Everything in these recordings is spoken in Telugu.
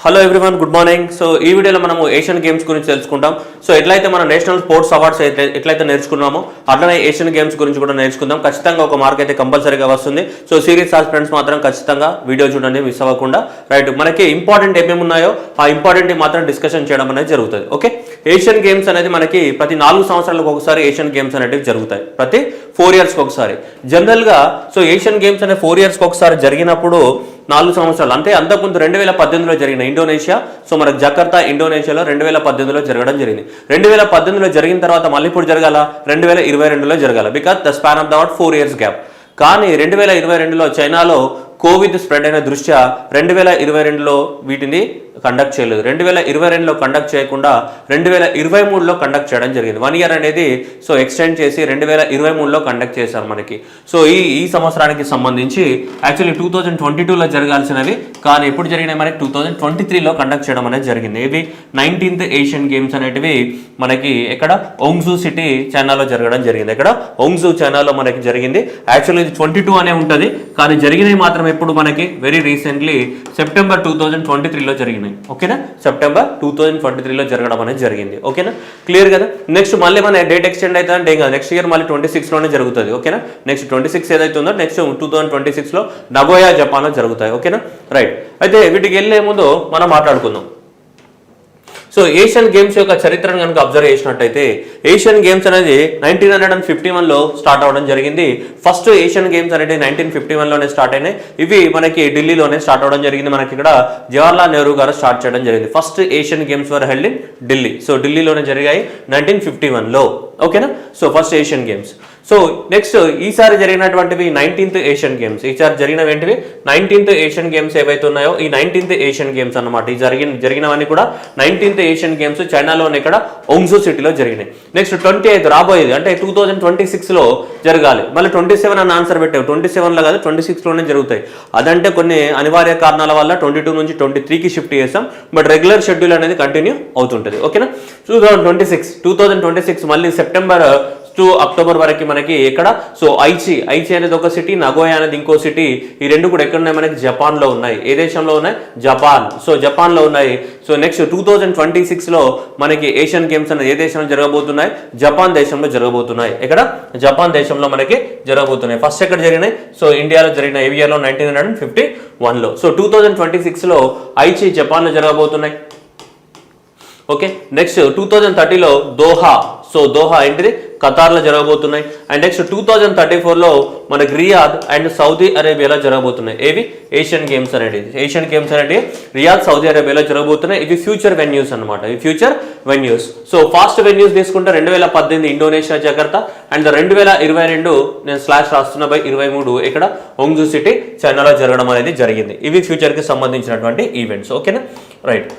Hello everyone, good morning. So ఈ వీడియోలో మనము ఏషియన్ గేమ్స్ గురించి తెలుసుకుంటాం. సో ఎట్లయితే మన నేషనల్ స్పోర్ట్స్ అవార్డ్స్ ఎట్లయితే నేర్చుకున్నామో అట్లనే ఏషియన్ గేమ్స్ గురించి కూడా నేర్చుకుందాం. ఖచ్చితంగా ఒక మార్క్ అయితే కంపల్సరీగా వస్తుంది. సో సీరియస్ ఫ్రెండ్స్ మాత్రం ఖచ్చితంగా వీడియో చూడండి, మిస్ అవ్వకుండా. రైట్, మనకి ఇంపార్టెంట్ ఏమేమి ఉన్నాయో ఆ ఇంపార్టెంట్ మాత్రం డిస్కషన్ చేయడం అనేది జరుగుతుంది. ఓకే, ఏషియన్ గేమ్స్ అనేది మనకి ప్రతి 4 సంవత్సరాలకు ఒకసారి ఏషియన్ గేమ్స్ అనేవి జరుగుతాయి, ప్రతి 4 ఇయర్స్కి ఒకసారి. జనరల్గా సో ఏషియన్ గేమ్స్ అనే 4 ఇయర్స్కి ఒకసారి జరిగినప్పుడు 4 సంవత్సరాలు అంటే అంతకుముందు 2018లో జరిగిన ఇండోనేషియా, సో మనకు జకర్తా ఇండోనేషియాలో 2018లో జరగడం జరిగింది. 2018లో జరిగిన తర్వాత మళ్ళీ ఇప్పుడు జరగాల 2022లో జరగాల, because the span of the 4 years gap. కానీ 2022లో చైనాలో కోవిడ్ స్ప్రెడ్ అయిన దృష్ట్యా 2022లో వీటిని కండక్ట్ చేయలేదు. 2022లో కండక్ట్ చేయకుండా 2023లో కండక్ట్ చేయడం జరిగింది. 1 ఇయర్ అనేది సో ఎక్స్టెండ్ చేసి 2023లో కండక్ట్ చేశారు మనకి. సో ఈ సంవత్సరానికి సంబంధించి యాక్చువల్లీ 2022లో జరగాల్సినవి కానీ ఎప్పుడు జరిగినాయి మనకి 2023లో కండక్ట్ చేయడం అనేది జరిగింది. ఇవి 19th ఏషియన్ గేమ్స్ అనేటివి మనకి ఎక్కడ ఓంగ్జూ సిటీ చైనాలో జరగడం జరిగింది. ఇక్కడ ఓంగ్జూ చైనాలో మనకి జరిగింది. యాక్చువల్లీ ఇది 22 అనే ఉంటుంది, కానీ జరిగినవి మాత్రం ఎప్పుడు మనకి వెరీ రీసెంట్లీ సెప్టెంబర్ 2023లో జరిగినాయి. ఓకేనా, సెప్టెంబర్ 2023లో జరగడం అనేది జరిగింది. ఓకేనా, క్లియర్ కదా. నెక్స్ట్ మళ్ళీ మన డేట్ ఎక్స్టెండ్ అయితే అంటే ఇంకా నెక్స్ట్ ఇయర్ మళ్ళీ 26లోనే జరుగుతుంది. ఓకేనా, నెక్స్ట్ 26 ఏదైతే ఉందో నెక్స్ట్ 2026లో నగోయా జపాన్లో జరుగుతాయి. ఓకేనా, రైట్. అయితే వీటికి వెళ్ళే ముందు మనం మాట్లాడుకుందాం. సో ఏషియన్ గేమ్స్ యొక్క చరిత్రను కనుక అబ్జర్వ్ చేసినట్టయితే ఏషియన్ గేమ్స్ అనేది 1951లో స్టార్ట్ అవ్వడం జరిగింది. ఫస్ట్ ఏషియన్ గేమ్స్ అనేది 1951లోనే స్టార్ట్ అయినాయి. ఇవి మనకి ఢిల్లీలోనే స్టార్ట్ అవ్వడం జరిగింది. మనకి ఇక్కడ జవహర్లాల్ నెహ్రూ గారు స్టార్ట్ చేయడం జరిగింది. First Asian games were held in Delhi. So ఢిల్లీలోనే జరిగాయి 1951లో. ఓకేనా, so first Asian games. So next ఈసారి జరిగినటువంటివి 19th ఏషియన్ గేమ్స్. ఈసారి జరిగినవి ఏంటివి 19th ఏషియన్ గేమ్స్ ఏవైతే ఉన్నాయో ఈ 19th ఏషియన్ గేమ్స్ అన్నమాట. ఈ జరిగినవన్నీ కూడా 19th ఏషియన్ గేమ్స్ చైనాలోనే ఇక్కడ ఓంగ్జూ సిటీలో జరిగినాయి. నెక్స్ట్ 28 రాబోయేది అంటే 2026లో జరగాలి. మళ్ళీ 27 అని ఆన్సర్ పెట్టావు. 27లో కాదు 26లోనే జరుగుతాయి. అదంటే కొన్ని అనివార్య కారణాల వల్ల 22 నుంచి 23కి షిఫ్ట్ చేస్తాం. బట్ రెగ్యులర్ షెడ్యూల్ అనేది కంటిన్యూ అవుతుంటుంది. ఓకేనా, 2026 మళ్ళీ సెప్టెంబర్ టు అక్టోబర్ వరకు మనకి ఎక్కడ సో ఐచి అనేది ఒక సిటీ, నగోయా అనేది ఇంకో సిటీ. ఈ రెండు కూడా ఎక్కడ ఉన్నాయి మనకి జపాన్లో ఉన్నాయి. ఏ దేశంలో ఉన్నాయి? జపాన్. సో జపాన్లో ఉన్నాయి. సో నెక్స్ట్ 2026లో మనకి ఏషియన్ గేమ్స్ అనేది ఏ దేశంలో జరగబోతున్నాయి? జపాన్ దేశంలో జరగబోతున్నాయి. ఎక్కడ? జపాన్ దేశంలో మనకి జరగబోతున్నాయి. ఫస్ట్ ఎక్కడ జరిగినాయి? సో ఇండియాలో జరిగిన ఏ ఇయర్లో? 1951లో. సో 2026లో ఐచి జపాన్లో జరగబోతున్నాయి. ఓకే, నెక్స్ట్ 2030లో దోహా. సో దోహా ఏంటిది? ఖతార్లో జరగబోతున్నాయి. అండ్ నెక్స్ట్ 2034లో మనకి రియాద్ అండ్ సౌదీ అరేబియాలో జరగబోతున్నాయి. ఏవి? ఏషియన్ గేమ్స్ అనేది. ఏషియన్ గేమ్స్ అనేది రియాద్, సౌదీ అరేబియాలో జరగబోతున్నాయి. ఇవి ఫ్యూచర్ వెన్యూస్ అనమాట. ఇవి future venues. So fast venues తీసుకుంటే 2018 ఇండోనేషియా జకర్తా అండ్ 2022 నేను స్లాష్ రాస్తున్న బై 23 ఇక్కడ ఓంగ్జూ సిటీ చైనాలో జరగడం అనేది జరిగింది. ఇవి ఫ్యూచర్కి సంబంధించినటువంటి ఈవెంట్స్. ఓకేనా, రైట్.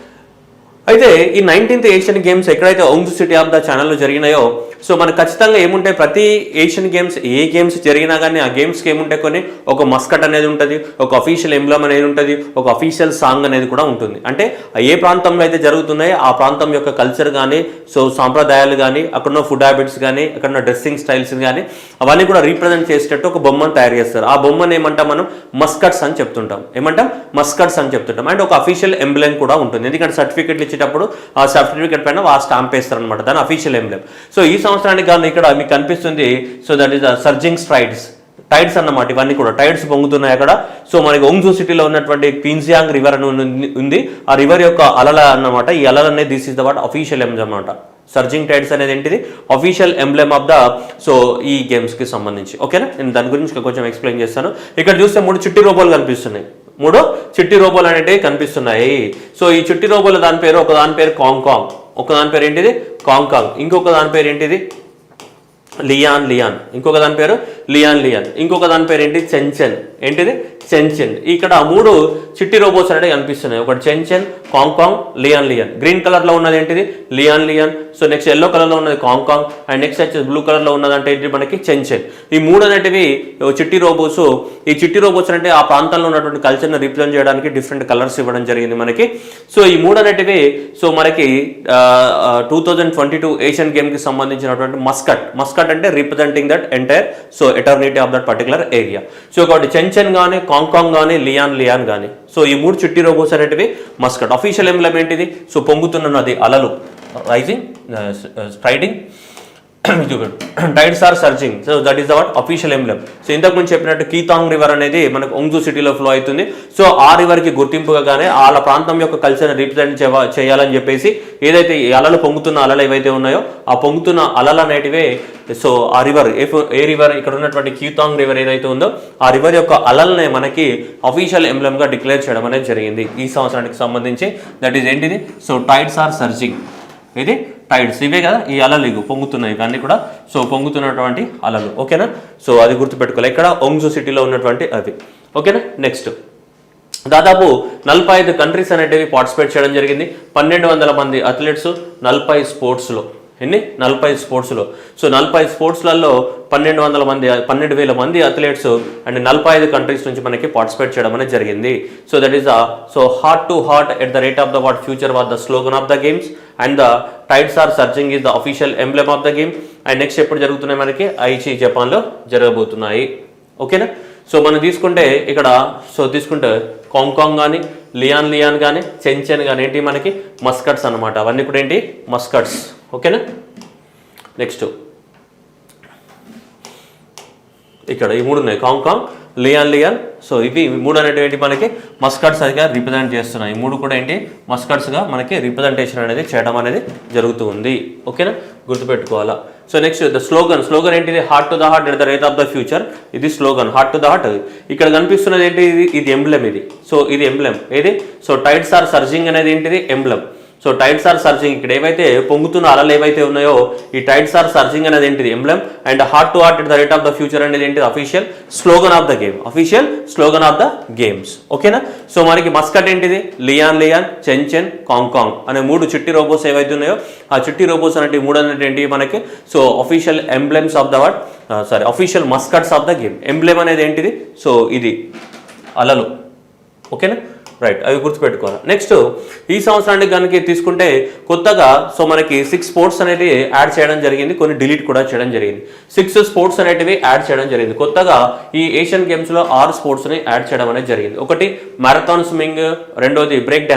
అయితే ఈ 19th ఏషియన్ గేమ్స్ ఎక్కడైతే ఓంగ్జూ సిటీ ఆఫ్ ద ఛానల్లో జరిగినాయో సో మనకు ఖచ్చితంగా ఏముంటాయి? ప్రతి ఏషియన్ గేమ్స్ ఏ గేమ్స్ జరిగినా కానీ ఆ గేమ్స్కి ఏముంటాయి? కొన్ని ఒక మస్కట్ అనేది ఉంటుంది, ఒక అఫీషియల్ ఎంబ్లమ్ అనేది ఉంటుంది, ఒక అఫీషియల్ సాంగ్ అనేది కూడా ఉంటుంది. అంటే ఏ ప్రాంతంలో అయితే జరుగుతున్నాయో ఆ ప్రాంతం యొక్క కల్చర్ కానీ సో సాంప్రదాయాలు కానీ అక్కడున్న ఫుడ్ హ్యాబిట్స్ కానీ అక్కడున్న డ్రెస్సింగ్ స్టైల్స్ కానీ అవన్నీ కూడా రీప్రజెంట్ చేసేటట్టు ఒక బొమ్మను తయారు చేస్తారు. ఆ బొమ్మను ఏమంటాం మనం? మస్కట్స్ అని చెప్తుంటాం. ఏమంటాం? మస్కట్స్ అని చెప్తుంటాం. అండ్ ఒక అఫీషియల్ ఎంబ్లెమ్ కూడా ఉంటుంది. ఎందుకంటే సర్టిఫికెట్లు ఇచ్చేటప్పుడు ఆ సర్టిఫికెట్ పైన ఆ స్టాంప్ వేస్తారు అనమాట, దాని అఫీషియల్ ఎంబ్లెమ్. సో ఈ సంవత్సరానికి కానీ ఇక్కడ మీకు కనిపిస్తుంది. So that is the surging tides అన్నమాట. ఇవన్నీ కూడా టైడ్స్ పొంగుతున్నాయి అక్కడ. సో మనకి ఓంగ్జూ సిటీలో ఉన్నటువంటి క్వీన్సియాంగ్ రివర్ అని ఉంది. ఆ రివర్ యొక్క అలల అన్నమాట. ఈ అలలు అనేది this is the what official emblem అన్నమాట. సర్జింగ్ టైడ్స్ అనేది ఏంటిది? Official emblem of the so ఈ గేమ్స్కి సంబంధించి. ఓకేనా, నేను దాని గురించి కొంచెం ఎక్స్ప్లెయిన్ చేస్తాను. ఇక్కడ చూస్తే 3 చిట్టి రోబోలు కనిపిస్తున్నాయి. 3 చిట్టి రోబోలు అనేటివి కనిపిస్తున్నాయి. సో ఈ చిట్టి రోబోల దాని పేరు, ఒక దాని పేరు కాంకాంగ్, ఒక దాని పేరు ఏంటిది? కాంకాంగ్. ఇంకొక దాని పేరు ఏంటిది? లియాన్. ఇంకొక దాని పేరు లియాన్. ఇంకొక దాని పేరు ఏంటి? చెన్చెన్. ఏంటిది? చెన్చెన్. ఇక్కడ 3 చిట్టి రోబోట్స్ అనేవి కనిపిస్తున్నాయి. ఒకటి చెన్చెన్, కాంకాంగ్, లియాన్. గ్రీన్ కలర్లో ఉన్నది ఏంటిది? లియాన్. సో నెక్స్ట్ ఎల్లో కలర్లో ఉన్నది కాంకాంగ్ అండ్ నెక్స్ట్ వచ్చేసి బ్లూ కలర్లో ఉన్నదంటే ఏంటి మనకి? చెన్చెన్. ఈ 3 అనేటివి చిట్టి రోబోట్స్. ఈ చిట్టి రోబోట్స్ అంటే ఆ ప్రాంతంలో ఉన్నటువంటి కల్చర్ని రిప్రజెంట్ చేయడానికి డిఫరెంట్ కలర్స్ ఇవ్వడం జరిగింది మనకి. సో ఈ 3 అనేటివి సో మనకి 2022 ఏషియన్ గేమ్కి సంబంధించినటువంటి మస్కట్ అంటే representing that entire so eternity of that particular area. So ఒకటి చెన్చెన్ కానీ కాంకాంగ్ కానీ లియాన్ కానీ. సో ఈ 3 చిట్టి రోబోస్ అనేటివి మస్కట్. అఫీషియల్ ఎంబ్లెమ్ ఏంటిది? సో పొంగుతున్న నది అలలు, rising, striding, tides are surging. So that is our official emblem. So ఇంతకు ముందు చెప్పినట్టు కీతాంగ్ రివర్ అనేది మనకు ఒంగ్జూ సిటీలో ఫ్లో అవుతుంది. సో ఆ రివర్కి గుర్తింపుగానే వాళ్ళ ప్రాంతం యొక్క కల్చర్ని రిప్రజెంట్ చేయాలని చెప్పేసి ఏదైతే ఈ అలలు పొంగుతున్న అలలు ఏవైతే ఉన్నాయో ఆ పొంగుతున్న అలలు అనేటివే సో ఆ రివర్ ఏ రివర్ ఇక్కడ ఉన్నటువంటి కీతాంగ్ రివర్ ఏదైతే ఉందో ఆ రివర్ యొక్క అలల్నే మనకి అఫీషియల్ ఎంబ్లెమ్గా డిక్లేర్ చేయడం అనేది జరిగింది ఈ సంవత్సరానికి సంబంధించి. దట్ ఈస్ ఏంటిది? So tides are surging. ఇది టైడ్స్, ఇవే కదా ఈ అలలు ఇవి పొంగుతున్నాయి ఇవన్నీ కూడా. సో పొంగుతున్నటువంటి అలలు, ఓకేనా? సో అది గుర్తుపెట్టుకోవాలి. ఇక్కడ ఒంగ్జూ సిటీలో ఉన్నటువంటి అవి, ఓకేనా? నెక్స్ట్ దాదాపు 45 కంట్రీస్ అనేటివి పార్టిసిపేట్ చేయడం జరిగింది. 1200 మంది అథ్లెట్స్ 40 స్పోర్ట్స్లో. ఎన్ని? 40 స్పోర్ట్స్లో. సో 40 స్పోర్ట్స్లలో 12,000 మంది అథ్లెట్స్ అండ్ 45 కంట్రీస్ నుంచి మనకి పార్టిసిపేట్ చేయడం అనేది జరిగింది. So that is so heart to heart at the rate of the what future what the slogan of the games and the tides are surging is the official emblem of the game. And next ఎప్పుడు జరుగుతున్నాయి మనకి? ఐచి జపాన్లో జరగబోతున్నాయి, ఓకేనా? సో మనం తీసుకుంటే ఇక్కడ తీసుకుంటే కాంకాంగ్ కానీ లియాన్ కానీ చెన్చెన్ కానీ ఏంటి మనకి మస్కట్స్ అనమాట. అవన్నీ కూడా ఏంటి? మస్కట్స్, ఓకేనా? నెక్స్ట్ ఇక్కడ ఈ 3 ఉన్నాయి, కాంకాంగ్, లియాన్. సో ఇవి 3 అనేటివి ఏంటి మనకి మస్కట్స్ అదిగా రిప్రజెంట్ చేస్తున్నాయి. ఈ 3 కూడా ఏంటి? మస్కట్స్గా మనకి రిప్రజెంటేషన్ అనేది చేయడం అనేది జరుగుతూ ఉంది, ఓకేనా? గుర్తుపెట్టుకోవాలా. సో నెక్స్ట్ ద స్లోగన్ ఏంటిది? Heart to the heart at the rate of the future. ఇది slogan, heart to the heart. ఇక్కడ కనిపిస్తున్నది ఏంటి? ఇది ఎంబ్లెమ్. సో ఇది ఎంబ్లెమ్ ఏది? సో టైడ్స్ ఆర్ సర్జింగ్ అనేది ఏంటిది? Emblem. So tides are surging, ఇక్కడ ఏవైతే పొంగుతున్న అలలు ఏవైతే ఉన్నాయో ఈ టైడ్స్ ఆర్ సర్జింగ్ అనేది ఏంటిది? Emblem. And heart to heart at the rate of the future అనేది ఏంటిది? Official slogan of the game, official slogan of the games, ఓకేనా? సో మనకి మస్కట్ ఏంటిది? లియాన్, చెన్చెన్, కాంకాంగ్ అనే 3 చిట్టి రోబోస్ ఏవైతే ఉన్నాయో ఆ చిట్టి రోబోస్ అనేవి 3 అనేది ఏంటి మనకి? So official emblems of the official mascots of the game. Emblem అనేది ఏంటిది? సో ఇది అలలు, ఓకేనా? రైట్, అవి గుర్తుపెట్టుకోవాలి. నెక్స్ట్ ఈ సంవత్సరానికి కనుక తీసుకుంటే కొత్తగా సో మనకి 6 స్పోర్ట్స్ అనేది యాడ్ చేయడం జరిగింది, కొన్ని డిలీట్ కూడా చేయడం జరిగింది. 6 స్పోర్ట్స్ అనేటివి యాడ్ చేయడం జరిగింది. కొత్తగా ఈ ఏషియన్ గేమ్స్లో 6 స్పోర్ట్స్ని యాడ్ చేయడం అనేది జరిగింది. ఒకటి మ్యారథాన్ స్విమ్మింగ్, రెండోది బ్రేక్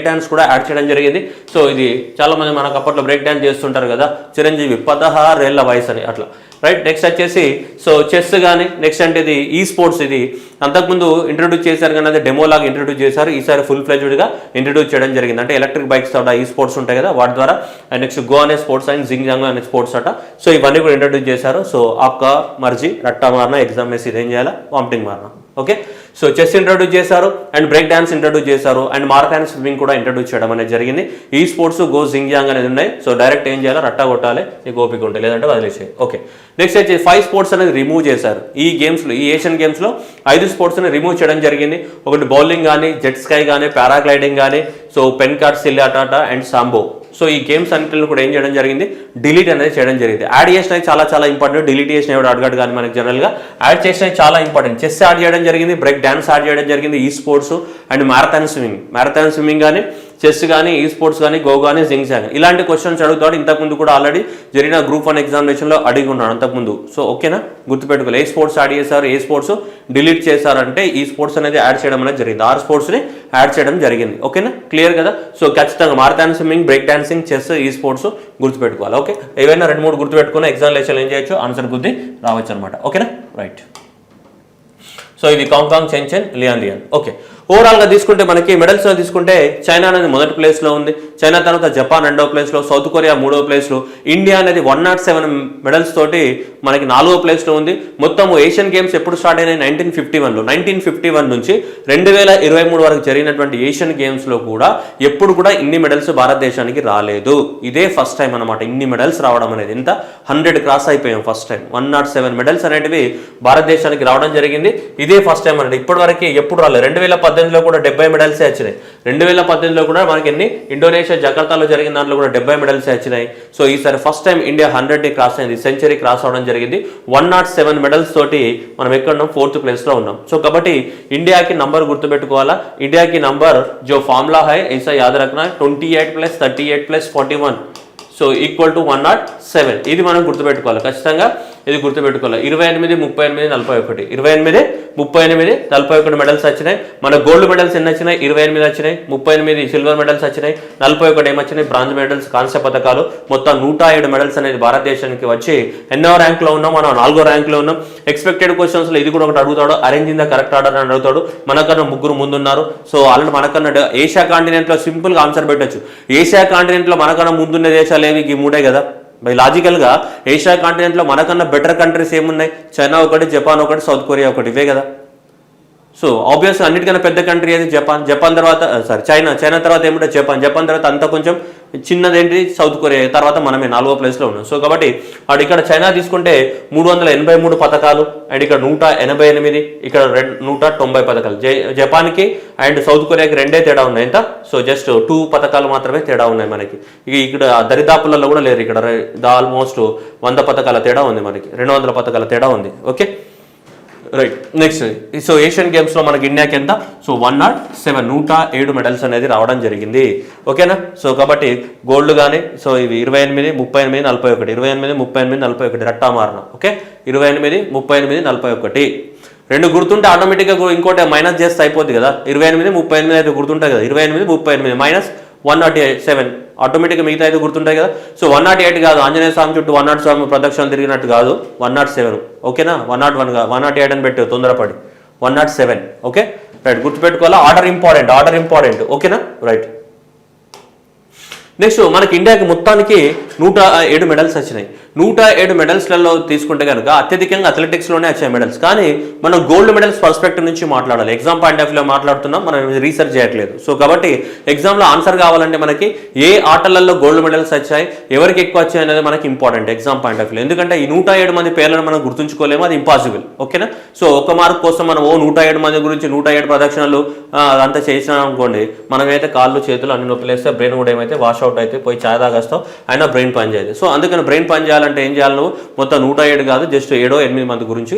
డాన్స్ కూడా యాడ్ చేయడం జరిగింది. సో ఇది చాలా మంది మనకు అప్పట్లో బ్రేక్ డాన్స్ చేస్తుంటారు కదా, చిరంజీవి 16 ఏళ్ల వయసు అని అట్లా, రైట్. నెక్స్ట్ వచ్చేసి సో చెస్ కానీ, నెక్స్ట్ అంటే ఇది ఈ స్పోర్ట్స్. ఇది అంతకుముందు ఇంట్రొడ్యూస్ చేశారు కానీ అది డెమో లాగా ఇంట్రొడ్యూస్ చేశారు. ఈసారి ఫుల్ ఫ్లెడ్జ్డ్గా ఇంట్రొడ్యూస్ చేయడం జరిగింది. అంటే ఎలక్ట్రిక్ బైక్స్ తోట ఈ స్పోర్ట్స్ ఉంటాయి కదా వాటి ద్వారా. అండ్ నెక్స్ట్ గో అనే స్పోర్ట్స్ అండ్ జింగ్జాంగ్ అనే స్పోర్ట్స్ అట. సో ఇవన్నీ కూడా ఇంట్రొడ్యూస్ చేశారు. సో ఆప్కా మర్జీ, రట్టా మారనా, ఎగ్జామ్ వేసి ఇదేం చేయాలా, వామిటింగ్ మారనా, ఓకే. సో చెస్ ఇంట్రొడ్యూస్ చేశారు అండ్ బ్రేక్ డాన్స్ ఇంట్రొడ్యూస్ చేశారు అండ్ మారథాన్ స్విమ్మింగ్ కూడా ఇంట్రొడ్యూస్ చేయడం అనేది జరిగింది. ఈ స్పోర్ట్స్ గో జింగ్జాంగ్ అనేది ఉన్నాయి. సో డైరెక్ట్ ఏం చేయాలి? రట్టా కొట్టాలి, నీకు ఓపిక ఉంటాయి, లేదంటే వదిలేసాయి, ఓకే. నెక్స్ట్ వచ్చి 5 స్పోర్ట్స్ అనేది రిమూవ్ చేశారు ఈ గేమ్స్లో. ఈ ఏషియన్ గేమ్స్లో 5 స్పోర్ట్స్ని రిమూవ్ చేయడం జరిగింది. ఒకటి బౌలింగ్ కానీ, జెట్ స్కై కానీ, పారాగ్లైడింగ్ కానీ, so pencak, silat and sambo. So ఈ గేమ్స్ అన్నింటిని కూడా ఏం చేయడం జరిగింది? డిలీట్ అనేది చేయడం జరిగింది. యాడ్ చేసినవి చాలా ఇంపార్టెంట్. డిలీట్ చేసిన ఎవరు అడగడు కానీ మనకి జనరల్గా యాడ్ చేసినవి చాలా ఇంపార్టెంట్. చెస్ యాడ్ చేయడం జరిగింది, బ్రేక్ డాన్స్ యాడ్ చేయడం జరిగింది, ఈ స్పోర్ట్స్ అండ్ మ్యారథాన్ స్విమ్మింగ్ కానీ, చెస్ కానీ, ఈ స్పోర్ట్స్ కానీ, గో కానీ, జింగ్జాంగ్ ఇలాంటి క్వశ్చన్స్ అడుగుతాడు. ఇంతకుముందు కూడా ఆల్రెడీ జరిగిన గ్రూప్ 1 ఎగ్జామినేషన్లో అడిగి ఉన్నాడు అంతకుముందు. సో ఓకేనా, గుర్తుపెట్టుకోవాలి. ఏ స్పోర్ట్స్ యాడ్ చేశారు, ఏ స్పోర్ట్స్ డిలీట్ చేశారంటే ఈ స్పోర్ట్స్ అనేది యాడ్ చేయడం అనేది జరిగింది. 6 స్పోర్ట్స్ని యాడ్ చేయడం జరిగింది, ఓకేనా, క్లియర్ కదా. సో ఖచ్చితంగా marathon swimming, break dancing, chess, ఈ స్పోర్ట్స్ గుర్తుపెట్టుకోవాలి, ఓకే. ఏవైనా 2-3 గుర్తుపెట్టుకుని ఎగ్జామినేషన్ ఏం చేయొచ్చు, ఆన్సర్ బుద్ధి రావచ్చు అనమాట, ఓకేనా, రైట్. సో ఇది కాంకాంగ్, చెన్చెన్, లియాన్, ఓకే. ఓవరాల్గా తీసుకుంటే మనకి మెడల్స్లో తీసుకుంటే చైనా అనేది మొదటి ప్లేస్లో ఉంది. చైనా తర్వాత జపాన్ 2వ ప్లేస్లో, సౌత్ కొరియా 3వ ప్లేస్లో, ఇండియా అనేది 107 మెడల్స్ తోటి మనకి 4వ ప్లేస్లో ఉంది. మొత్తం ఏషియన్ గేమ్స్ ఎప్పుడు స్టార్ట్ అయినాయి? 1951లో. 1951 నుంచి 2023 వరకు జరిగినటువంటి ఏషియన్ గేమ్స్లో కూడా ఎప్పుడు కూడా ఇన్ని మెడల్స్ భారతదేశానికి రాలేదు. ఇదే ఫస్ట్ టైం అనమాట ఇన్ని మెడల్స్ రావడం అనేది. ఎంత 100 క్రాస్ అయిపోయాం ఫస్ట్ టైం. 107 మెడల్స్ అనేటివి భారతదేశానికి రావడం జరిగింది. ఇదే ఫస్ట్ టైం అనేది. ఇప్పటి వరకు ఎప్పుడు రాలేదు. 2018లో కూడా 70 మెడల్సే వచ్చినాయి. 2018లో కూడా మనకి ఎన్ని, ఇండోనేషియా జకార్తాలో జరిగిన దాంట్లో కూడా 70 మెడల్సే వచ్చినాయి. సో ఈసారి ఫస్ట్ టైం ఇండియా 100ని క్రాస్ అయింది, సెంచరీ క్రాస్ అవడం జరిగింది. 107 మెడల్స్ తోటి మనం ఎక్కడ ఉన్నాం? 4th ప్లేస్లో ఉన్నాం. సో కాబట్టి ఇండియాకి నంబర్ గుర్తుపెట్టుకోవాలా. ఇండియాకి నంబర్ जो फॉर्मूला है ऐसा याद रखना, 28 + 38 + 41 సో ఈక్వల్ టు 107. ఇది మనం గుర్తుపెట్టుకోవాలి ఖచ్చితంగా. ఇది గుర్తుపెట్టుకోవాలి. 28, 38, 41, 28, 38, 41 మెడల్స్ వచ్చినాయి. మన గోల్డ్ మెడల్స్ ఎన్ని వచ్చినాయి? 28 వచ్చినాయి, 38 సిల్వర్ మెడల్స్ వచ్చినాయి, 41 ఏమొచ్చినాయి? బ్రాంజ్ మెడల్స్, కాంస్య పథకాలు. మొత్తం 107 మెడల్స్ అనేది భారతదేశానికి వచ్చి ఎన్నో ర్యాంక్ లో ఉన్నాం? మనం 4వ ర్యాంక్ లో ఉన్నాం. ఎక్స్పెక్టెడ్ క్వశ్చన్స్ లో ఇది కూడా ఒకటి అడుగుతాడు, arrange in the correct order అని అడుగుతాడు. మనకన్నా 3 ముందున్నారు. సో ఆల్రెడీ మనకన్నా ఏషియా కాంటినెంట్ లో సింపుల్ గా ఆన్సర్ పెట్టచ్చు. ఏషియా కాంటినెంట్ లో మనకన్నా ముందున్న దేశాలు ఏవి? ఈ 3 కదా. బై లాజికల్గా ఏషియా కాంటినెంట్లో మనకన్నా బెటర్ కంట్రీస్ ఏమున్నాయి? చైనా ఒకటి, జపాన్ ఒకటి, సౌత్ కొరియా ఒకటి, ఇవే కదా. సో ఆబ్వియస్గా అన్నిటికన్నా పెద్ద కంట్రీ ఏది? జపాన్ తర్వాత చైనా తర్వాత ఏమిటో జపాన్ తర్వాత అంతా కొంచెం చిన్నదేంటి? South Korea. తర్వాత మనమే 4వ ప్లేస్లో ఉన్నాం. సో కాబట్టి వాడు ఇక్కడ చైనా తీసుకుంటే 383 పథకాలు అండ్ ఇక్కడ 188, ఇక్కడ 190 పథకాలు. జపాన్కి అండ్ సౌత్ కొరియాకి 2 తేడా ఉన్నాయి. ఎంత? సో జస్ట్ 2 పథకాలు మాత్రమే తేడా ఉన్నాయి మనకి. ఇక్కడ దరిదాపులలో కూడా లేరు. ఇక్కడ ఆల్మోస్ట్ 100 పథకాల తేడా ఉంది మనకి, 200 పథకాల తేడా ఉంది. Okay right. Next so Asian గేమ్స్లో మనకి ఇండియాకి ఎంత? సో 107 మెడల్స్ అనేది రావడం జరిగింది. ఓకేనా. సో కాబట్టి గోల్డ్ కానీ సో ఇవి 28, 38, 41, 28, 38, 41 రట్టా మారిన. ఓకే 28, 38, 41 2 గుర్తుంటే ఆటోమేటిక్గా ఇంకోటి మైనస్ చేస్తే అయిపోద్ది కదా. 28, 38 అయితే గుర్తుంటాయి కదా. 28, 38 మైనస్ 107 ఆటోమేటిక్గా మిగతా అయితే గుర్తుంటాయి కదా. సో 108 కాదు, ఆంజనేయ స్వామి చుట్టూ 107 ప్రదక్షిణలు తిరిగినట్టు కాదు, 107. ఓకేనా. 101 కాదు, 108 అని పెట్టావు తొందరపడి, 107. Okay right. గుర్తుపెట్టుకోవాలా. Order important. ఓకేనా రైట్. నెక్స్ట్ మనకి ఇండియాకి మొత్తానికి 107 మెడల్స్ వచ్చినాయి. 107 మెడల్స్లలో తీసుకుంటే కనుక అత్యధికంగా అథ్లెటిక్స్లోనే వచ్చాయి మెడల్స్. కానీ మనం గోల్డ్ మెడల్స్ పర్స్పెక్టివ్ నుంచి మాట్లాడాలి. ఎగ్జామ్ పాయింట్ ఆఫ్ వ్యూలో మాట్లాడుతున్నాం, మనం రీసెర్చ్ చేయట్లేదు. సో కాబట్టి ఎగ్జామ్లో ఆన్సర్ కావాలంటే మనకి ఏ ఆటలలో గోల్డ్ మెడల్స్ వచ్చాయి, ఎవరికి ఎక్కువ వచ్చాయి అనేది మనకి ఇంపార్టెంట్ ఎగ్జామ్ పాయింట్ ఆఫ్ వ్యూలో. ఎందుకంటే ఈ 107 మంది పేర్లను మనం గుర్తుంచుకోలేము, అది ఇంపాసిబుల్. ఓకేనా. సో 1 మార్క్ కోసం మనం 107 మంది గురించి 107 ప్రదక్షిణలు అదంతా చేసినాం అనుకోండి, మనమైతే కాళ్ళు చేతులు అన్ని నొప్పిలేస్తే బ్రెయిన్ కూడా ఏమైతే వాష్ అవుట్ అయితే పోయి ఛాయ్ తాగేస్తాం, అయినా బ్రెయిన్ పని చేయదు. సో అందుకని బ్రెయిన్ పని చేయాలంటే ఏం చేయాలి? నువ్వు మొత్తం 107 కాదు, జస్ట్ 7-8 మంది గురించి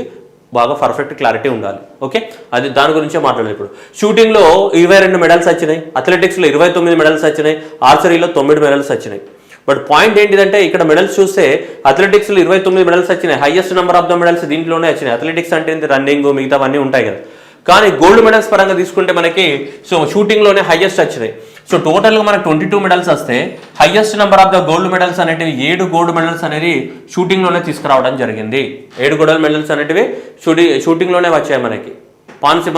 బాగా పర్ఫెక్ట్ క్లారిటీ ఉండాలి. ఓకే అది దాని గురించే మాట్లాడాలి. ఇప్పుడు షూటింగ్లో 22 మెడల్స్ వచ్చినాయి, అథ్లెటిక్స్లో 29 మెడల్స్ వచ్చినాయి, ఆర్చరీలో 9 మెడల్స్ వచ్చినాయి. బట్ పాయింట్ ఏంటిదంటే ఇక్కడ మెడల్స్ చూస్తే అథ్లెటిక్స్లో 29 మెడల్స్ వచ్చినాయి, highest number of the medals దీంట్లోనే వచ్చినాయి. అథ్లెటిక్స్ అంటే రన్నింగ్ మిగతావన్నీ ఉంటాయి కదా. కానీ గోల్డ్ మెడల్స్ పరంగా తీసుకుంటే మనకి సో షూటింగ్లోనే హైయెస్ట్ వచ్చినాయి. సో టోటల్గా మనకు 22 మెడల్స్ వస్తే highest number of the gold medals అనేటివి 7 గోల్డ్ మెడల్స్ అనేది షూటింగ్లోనే తీసుకురావడం జరిగింది. 7 గోల్డ్ మెడల్స్ అనేటివి షూటింగ్లోనే వచ్చాయి మనకి.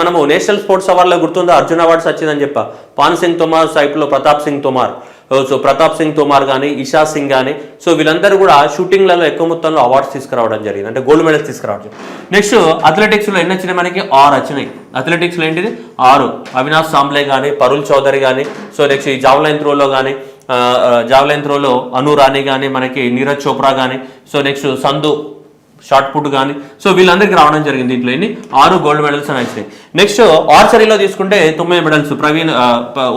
మనము నేషనల్ స్పోర్ట్స్ అవార్డులో గుర్తుందా? అర్జున్ అవార్డ్స్ వచ్చిందని చెప్పా. పాన్ సింగ్ తోమార్ సైట్లో ప్రతాప్ సింగ్ తోమార్, సో ప్రతాప్ సింగ్ తోమార్ కానీ ఇషా సింగ్ కానీ సో వీళ్ళందరూ కూడా షూటింగ్లలో ఎక్కువ మొత్తంలో అవార్డ్స్ తీసుకురావడం జరిగింది, అంటే గోల్డ్ మెడల్స్ తీసుకురావడం. నెక్స్ట్ అథ్లెటిక్స్లో ఎన్ని వచ్చినాయి? మనకి 6 వచ్చినాయి. అథ్లెటిక్స్లో ఏంటిది? 6. అవినాష్ సాంబ్లే కానీ, పరుల్ చౌదరి కానీ, సో నెక్స్ట్ ఈ జావలైన్ త్రోలో కానీ, జావలైన్ త్రోలో అను రాణి కానీ, మనకి నీరజ్ చోప్రా కానీ, so next Sandhu shot put కానీ, సో వీళ్ళందరికీ రావడం జరిగింది. దీంట్లో ఎన్ని? 6 గోల్డ్ మెడల్స్ అని వచ్చినాయి. నెక్స్ట్ ఆర్చరీలో తీసుకుంటే 9 మెడల్స్. ప్రవీణ్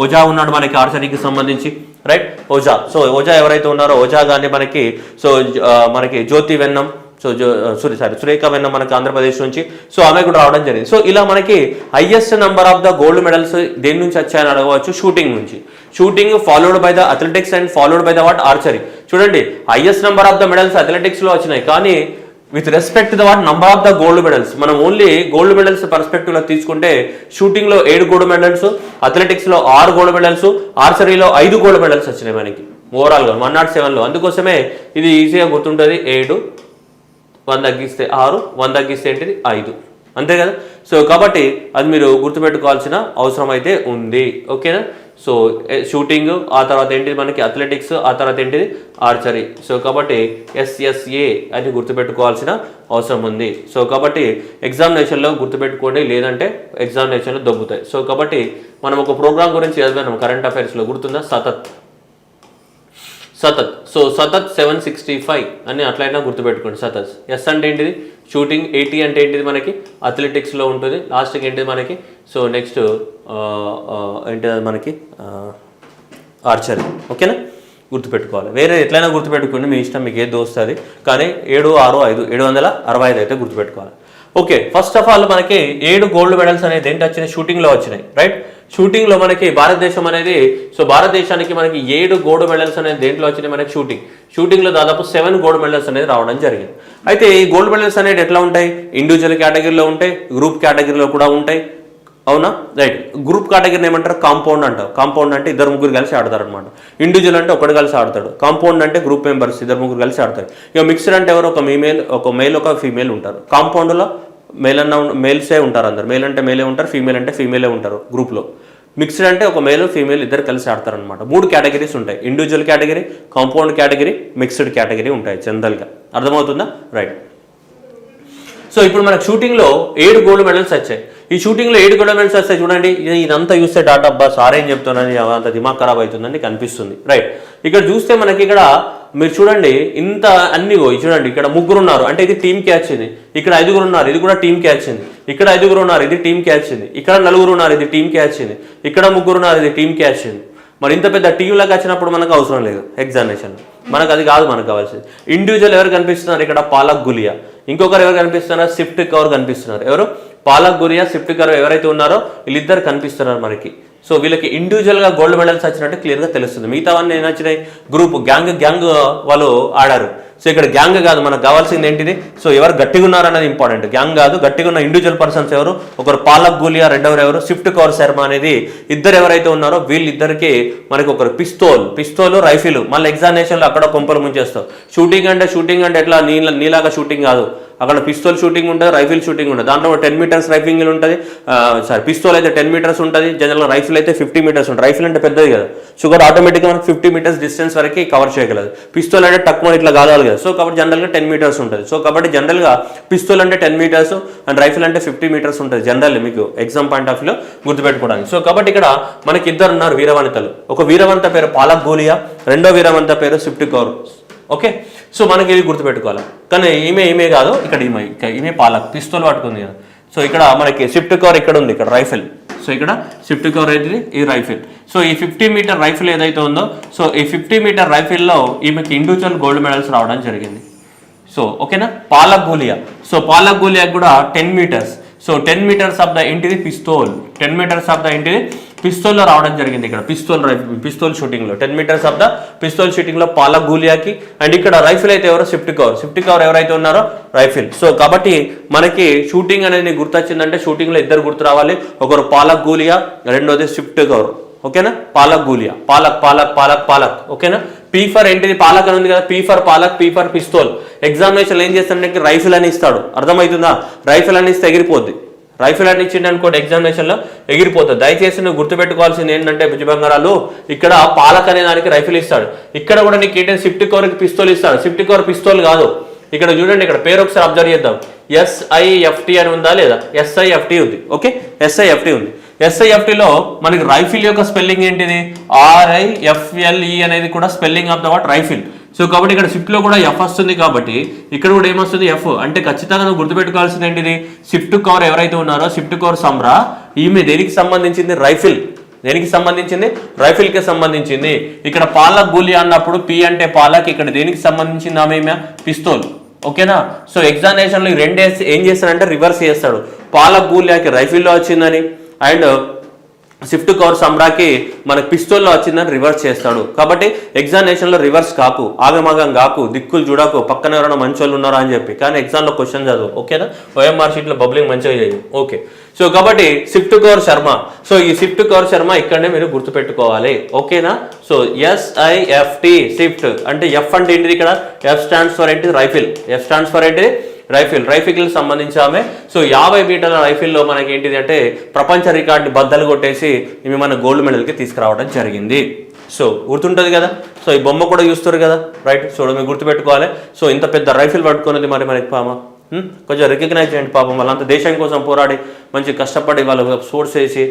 ఓజా ఉన్నాడు మనకి ఆర్చరీకి సంబంధించి, రైట్. ఓజా, సో ఓజా ఎవరైతే ఉన్నారో ఓజా కానీ మనకి సో మనకి జ్యోతి వెన్నం, సో సురేఖ వెన్నం మనకి ఆంధ్రప్రదేశ్ నుంచి, సో ఆమె కూడా రావడం జరిగింది. సో ఇలా మనకి highest number of the gold medals దేని నుంచి వచ్చాయని అడగవచ్చు? షూటింగ్ నుంచి. Shooting followed by the athletics and followed by the what? Archery. చూడండి highest number of the medals అథ్లెటిక్స్లో వచ్చినాయి, కానీ with respect to the what? Number of the gold medals. మనం ఓన్లీ గోల్డ్ మెడల్స్ పర్స్పెక్టివ్లో తీసుకుంటే షూటింగ్లో 7 గోల్డ్ మెడల్స్, అథ్లెటిక్స్లో 6 గోల్డ్ మెడల్స్, ఆర్చరీలో 5 గోల్డ్ మెడల్స్ వచ్చినాయి మనకి ఓవరాల్గా 107లో. అందుకోసమే ఇది ఈజీగా గుర్తుంటుంది. 7, 1 తగ్గిస్తే 6, 1 తగ్గిస్తే ఏంటిది? 5, అంతే కదా. సో కాబట్టి అది మీరు గుర్తుపెట్టుకోవాల్సిన అవసరం అయితే ఉంది. ఓకేనా. సో షూటింగ్, ఆ తర్వాత ఏంటిది మనకి అథ్లెటిక్స్, ఆ తర్వాత ఏంటిది ఆర్చరీ. సో కాబట్టి SSA అని గుర్తుపెట్టుకోవాల్సిన అవసరం ఉంది. సో కాబట్టి ఎగ్జామినేషన్లో గుర్తుపెట్టుకోండి, లేదంటే ఎగ్జామినేషన్లో దొబ్బుతాయి. సో కాబట్టి మనం ఒక ప్రోగ్రామ్ గురించి చదివాం కరెంట్ అఫైర్స్లో, గుర్తుందా? సతత్. సో సతత్ 765 అని అట్లయినా గుర్తుపెట్టుకోండి. సతత్. ఎస్ అంటే ఏంటిది? షూటింగ్. 80 అంటే ఏంటిది? మనకి అథ్లెటిక్స్లో ఉంటుంది. లాస్ట్కి ఏంటిది మనకి? సో నెక్స్ట్ ఏంటిది మనకి? ఆర్చరీ. ఓకేనా, గుర్తుపెట్టుకోవాలి. వేరే ఎట్లయినా గుర్తుపెట్టుకోండి, మీ ఇష్టం, మీకు ఏది దోస్తుంది. కానీ 7, 6, 5, 765 అయితే గుర్తుపెట్టుకోవాలి. ఓకే, ఫస్ట్ ఆఫ్ ఆల్ మనకి 7 గోల్డ్ మెడల్స్ అనేది ఏంటి వచ్చినాయి? షూటింగ్లో వచ్చినాయి, రైట్. షూటింగ్లో మనకి భారతదేశం అనేది సో భారతదేశానికి మనకి 7 గోల్డ్ మెడల్స్ అనేది దేంట్లో వచ్చినాయి మనకి షూటింగ్లో దాదాపు 7 గోల్డ్ మెడల్స్ అనేది రావడం జరిగింది. అయితే ఈ గోల్డ్ మెడల్స్ అనేది ఎట్లా ఉంటాయి, ఇండివిజువల్ కేటగిరీలో ఉంటాయి, గ్రూప్ కేటగిరీలో కూడా ఉంటాయి. అవునా, రైట్. గ్రూప్ కేటగిరీని ఏమంటారు, కాంపౌండ్ అంటారు. కాంపౌండ్ అంటే 2-3 కలిసి ఆడతారు అనమాట. ఇండివిజువల్ అంటే ఒకటి కలిసి ఆడతాడు. కాంపౌండ్ అంటే గ్రూప్ మెంబర్స్ 2-3 కలిసి ఆడతారు. ఇక మిక్స్డ్ అంటే ఎవరు, ఒక మేల్ ఒక ఫీమేల్ ఉంటారు. కాంపౌండ్లో మేల్సే ఉంటారు అందరు. మేల్ అంటే మేలే ఉంటారు, ఫీమేల్ అంటే ఫీమేలే ఉంటారు గ్రూప్లో. మిక్స్డ్ అంటే ఒక మేల్ ఫీమేల్ ఇద్దరు కలిసి ఆడతారనమాట. 3 కేటగిరీస్ ఉంటాయి, individual category, compound category, mixed category ఉంటాయి జనరల్గా. అర్థమవుతుందా, రైట్. సో ఇప్పుడు మనకు షూటింగ్లో 7 గోల్డ్ మెడల్స్ వచ్చాయి. ఈ షూటింగ్లో 7 గోల్డ్ మెడల్స్ వస్తాయి. చూడండి, ఇదంతా చూస్తే డాటా అబ్బా సార్ ఏం చెప్తున్నాను అంత దిమాగ్ ఖరాబ్ అవుతుందని కనిపిస్తుంది, రైట్. ఇక్కడ చూస్తే మనకి ఇక్కడ మీరు చూడండి ఇంత అన్ని చూడండి, ఇక్కడ 3 ఉన్నారు అంటే ఇది టీమ్కి వచ్చింది. ఇక్కడ 5 ఉన్నారు, ఇది కూడా టీమ్కి వచ్చింది. ఇక్కడ 5 ఉన్నారు, ఇది టీమ్కి వచ్చింది. ఇక్కడ 4 ఉన్నారు, ఇది టీమ్కి వచ్చింది. ఇక్కడ 3 ఉన్నారు, ఇది టీమ్కి వచ్చింది. మరి ఇంత పెద్ద టీంలోకి వచ్చినప్పుడు మనకు అవసరం లేదు ఎగ్జామినేషన్, మనకు అది కాదు మనకు కావాల్సింది. ఇండివిజువల్ ఎవరు కనిపిస్తున్నారు ఇక్కడ, పాలక్ గులియా. ఇంకొకరు ఎవరు కనిపిస్తున్నారు, సిఫ్ట్ కౌర్ కనిపిస్తున్నారు. ఎవరు, పాలక్ గులియా, సిఫ్ట్ కౌర్ ఎవరైతే ఉన్నారో వీళ్ళిద్దరు కనిపిస్తున్నారు మనకి. సో వీళ్ళకి ఇండివిజువల్గా గోల్డ్ మెడల్స్ వచ్చినట్టు క్లియర్గా తెలుస్తుంది. మిగతావన్నీ ఏం వచ్చినాయి, గ్రూప్ గ్యాంగ్ వాళ్ళు ఆడారు. సో ఇక్కడ గ్యాంగ్ కాదు, మనకు కావాల్సింది ఏంటిది, సో ఎవరు గట్టిగా ఉన్నారు అనేది ఇంపార్టెంట్. గ్యాంగ్ కాదు, గట్టిగా ఉన్న ఇండివిజువల్ పర్సన్స్ ఎవరు, ఒకరు పాలక్ గులియా, రెండవరు ఎవరు సిఫ్ట్ కౌర్ శర్మ అనేది. ఇద్దరు ఎవరైతే ఉన్నారో వీళ్ళిద్దరికి మనకి ఒకరు పిస్తోల్ రైఫిల్. మళ్ళీ ఎగ్జామినేషన్లో అక్కడ కొంపలు ముంచేస్తావు. షూటింగ్ అంటే ఎట్లా నీలాగా షూటింగ్ కాదు, అక్కడ పిస్తోల్ షూటింగ్ ఉంటుంది, రైఫిల్ షూటింగ్ ఉంటుంది. దాంట్లో 10 మీటర్స్ రైఫింగ్ ఉంటుంది. పిస్తోల్ అయితే 10 మీటర్స్ ఉంటుంది, జనరల్గా రైఫిల్ అయితే 50 మీటర్స్ ఉంటుంది. రైఫిల్ అంటే పెద్దది కదా, షుగర్ ఆటోమేటిక్గా మనకి 50 మీటర్స్ డిస్టెన్స్ వరకు కవర్ చేయగలదు. పిస్తోల్ అంటే తక్కువ ఇట్లా కావాలి కదా, సో కాబట్టి జనరల్గా 10 మీటర్స్ ఉంటుంది. సో కాబట్టి జనరల్గా పిస్తోల్ అంటే 10 మీటర్స్ అండ్ రైఫిల్ అంటే 50 మీటర్స్ ఉంటుంది జనరల్, మీకు ఎగ్జామ్ పాయింట్ ఆఫ్ వ్యూలో గుర్తుపెట్టుకోవడానికి. సో కాబట్టి ఇక్కడ మనకి 2 ఉన్నారు వీరవనితలు. ఒక వీరవంత పేరు పాలక్ గులియా, రెండో వీరవంత పేరు సిఫ్ట్ కౌర్. ఓకే, సో మనకి ఇది గుర్తుపెట్టుకోవాలి. కానీ ఈమె కాదు, ఇక్కడ ఈమె పాలక్ పిస్తోల్ పట్టుకుంది కదా. సో ఇక్కడ మనకి సిఫ్ట్ కవర్ ఇక్కడ ఉంది, ఇక్కడ రైఫిల్. సో ఇక్కడ సిఫ్ట్ కవర్ అయితే ఈ రైఫిల్. సో ఈ 50 మీటర్ రైఫిల్ ఏదైతే ఉందో, సో ఈ 50 మీటర్ రైఫిల్లో ఈమెకి ఇండివిజువల్ గోల్డ్ మెడల్స్ రావడం జరిగింది. సో ఓకేనా, పాలక్ గులియా. సో పాలక్ గులియాకి కూడా 10 metres. So 10 metres of the ఏంటిది పిస్తోల్, 10 మీటర్స్ ఆఫ్ ద ఏంటిది పిస్తోల్లో రావడం జరిగింది. ఇక్కడ పిస్తోల్ షూటింగ్లో 10 మీటర్స్ ఆఫ్ ద పిస్తోల్ షూటింగ్లో పాలక్ గులియాకి. అండ్ ఇక్కడ రైఫిల్ అయితే ఎవరో సిఫ్ట్ కవర్ ఎవరైతే ఉన్నారో రైఫిల్. సో కాబట్టి మనకి షూటింగ్ అనేది గుర్తొచ్చిందంటే షూటింగ్లో 2 గుర్తు రావాలి, ఒకరు పాలక్ గులియా, రెండోది సిఫ్ట్ కవర్. ఓకేనా, పాలక్ గులియా, పాలక్. ఓకేనా, పీ ఫర్ ఏంటిది పాలక్ అని ఉంది కదా, P for palak, P for pistol. Examination ఏం చేస్తాడంటే రైఫిల్ అని ఇస్తాడు, అర్థమవుతుందా, రైఫిల్ అని ఇస్తే ఎగిరిపోద్ది. రైఫిల్ అని ఇచ్చిండు అనుకోండి ఎగ్జామినేషన్లో ఎగిరిపోతుంది. దయచేసి నువ్వు గుర్తుపెట్టుకోవాల్సింది ఏంటంటే భుజబంగారాలు, ఇక్కడ పాలక్ అనే దానికి రైఫిల్ ఇస్తాడు, ఇక్కడ కూడా నీకు ఏంటంటే సిఫ్ట్ కవర్కి పిస్తోల్ ఇస్తాడు. సిఫ్ట్ కవర్ పిస్తోల్ కాదు. ఇక్కడ చూడండి, ఇక్కడ పేరు ఒకసారి అబ్జర్వ్ చేద్దాం. SIFT అని ఉందా లేదా, SIFT ఉంది. ఓకే, SIFT ఉంది. SIFTలో మనకి రైఫిల్ యొక్క స్పెల్లింగ్ ఏంటిది, RIFLE అనేది కూడా spelling of the word rifle. So కాబట్టి ఇక్కడ షిఫ్ట్లో కూడా F వస్తుంది, కాబట్టి ఇక్కడ కూడా ఏమొస్తుంది F. అంటే ఖచ్చితంగా నువ్వు గుర్తుపెట్టుకోవాల్సింది ఏంటిది, షిఫ్ట్ కవర్ ఎవరైతే ఉన్నారో షిఫ్ట్ కవర్ సమ్రా, ఈమె దేనికి సంబంధించింది, రైఫిల్. దేనికి సంబంధించింది, రైఫిల్కి సంబంధించింది. ఇక్కడ పాలక్ గులియా అన్నప్పుడు P అంటే పాలక్, ఇక్కడ దేనికి సంబంధించింది ఆమె పిస్తోల్. ఓకేనా, సో ఎగ్జామినేషన్లో ఈ 2 ఏం చేస్తాడంటే రివర్స్ చేస్తాడు. పాలక్ గులియాకి రైఫిల్లో వచ్చిందని అండ్ షిఫ్ట్ కవర్ సమ్రాకి మనకి పిస్తోల్లో వచ్చిందని రివర్స్ చేస్తాడు. కాబట్టి ఎగ్జామినేషన్లో రివర్స్ కాకు, ఆగమాగం కాకు, దిక్కులు చూడకు, పక్కన ఎవరైనా మంచి వాళ్ళు ఉన్నారా అని చెప్పి. కానీ ఎగ్జామ్లో క్వశ్చన్ చదువు. ఓకేనా, OMR షీట్లో బబ్లింగ్ మంచిగా చేయదు. ఓకే, సో కాబట్టి షిఫ్ట్ కవర్ శర్మ. సో ఈ షిఫ్ట్ కవర్ శర్మ ఇక్కడనే మీరు గుర్తుపెట్టుకోవాలి. ఓకేనా, సో SIFT షిఫ్ట్ అంటే F అంటే ఏంటిది, ఇక్కడ F స్టాండ్స్ ఫర్ ఏంటిది, రైఫిల్. F స్టాండ్స్ ఫర్ ఏంటిది, రైఫిల్కి సంబంధించి ఆమె. సో 50 మీటర్ల రైఫిల్లో మనకి ఏంటిది అంటే ప్రపంచ రికార్డుని బద్దలు కొట్టేసి ఈమె మన గోల్డ్ మెడల్కి తీసుకురావడం జరిగింది. సో గుర్తుంటుంది కదా. సో ఈ బొమ్మ కూడా చూస్తారు కదా, రైట్. సో మీరు గుర్తుపెట్టుకోవాలి. సో ఇంత పెద్ద రైఫిల్ పట్టుకున్నది మరి మనకి పాపం కొంచెం రికగ్నైజ్ చేయండి. పాపం వాళ్ళంతా దేశం కోసం పోరాడి మంచి కష్టపడి వాళ్ళు స్పోర్ట్స్ చేసి.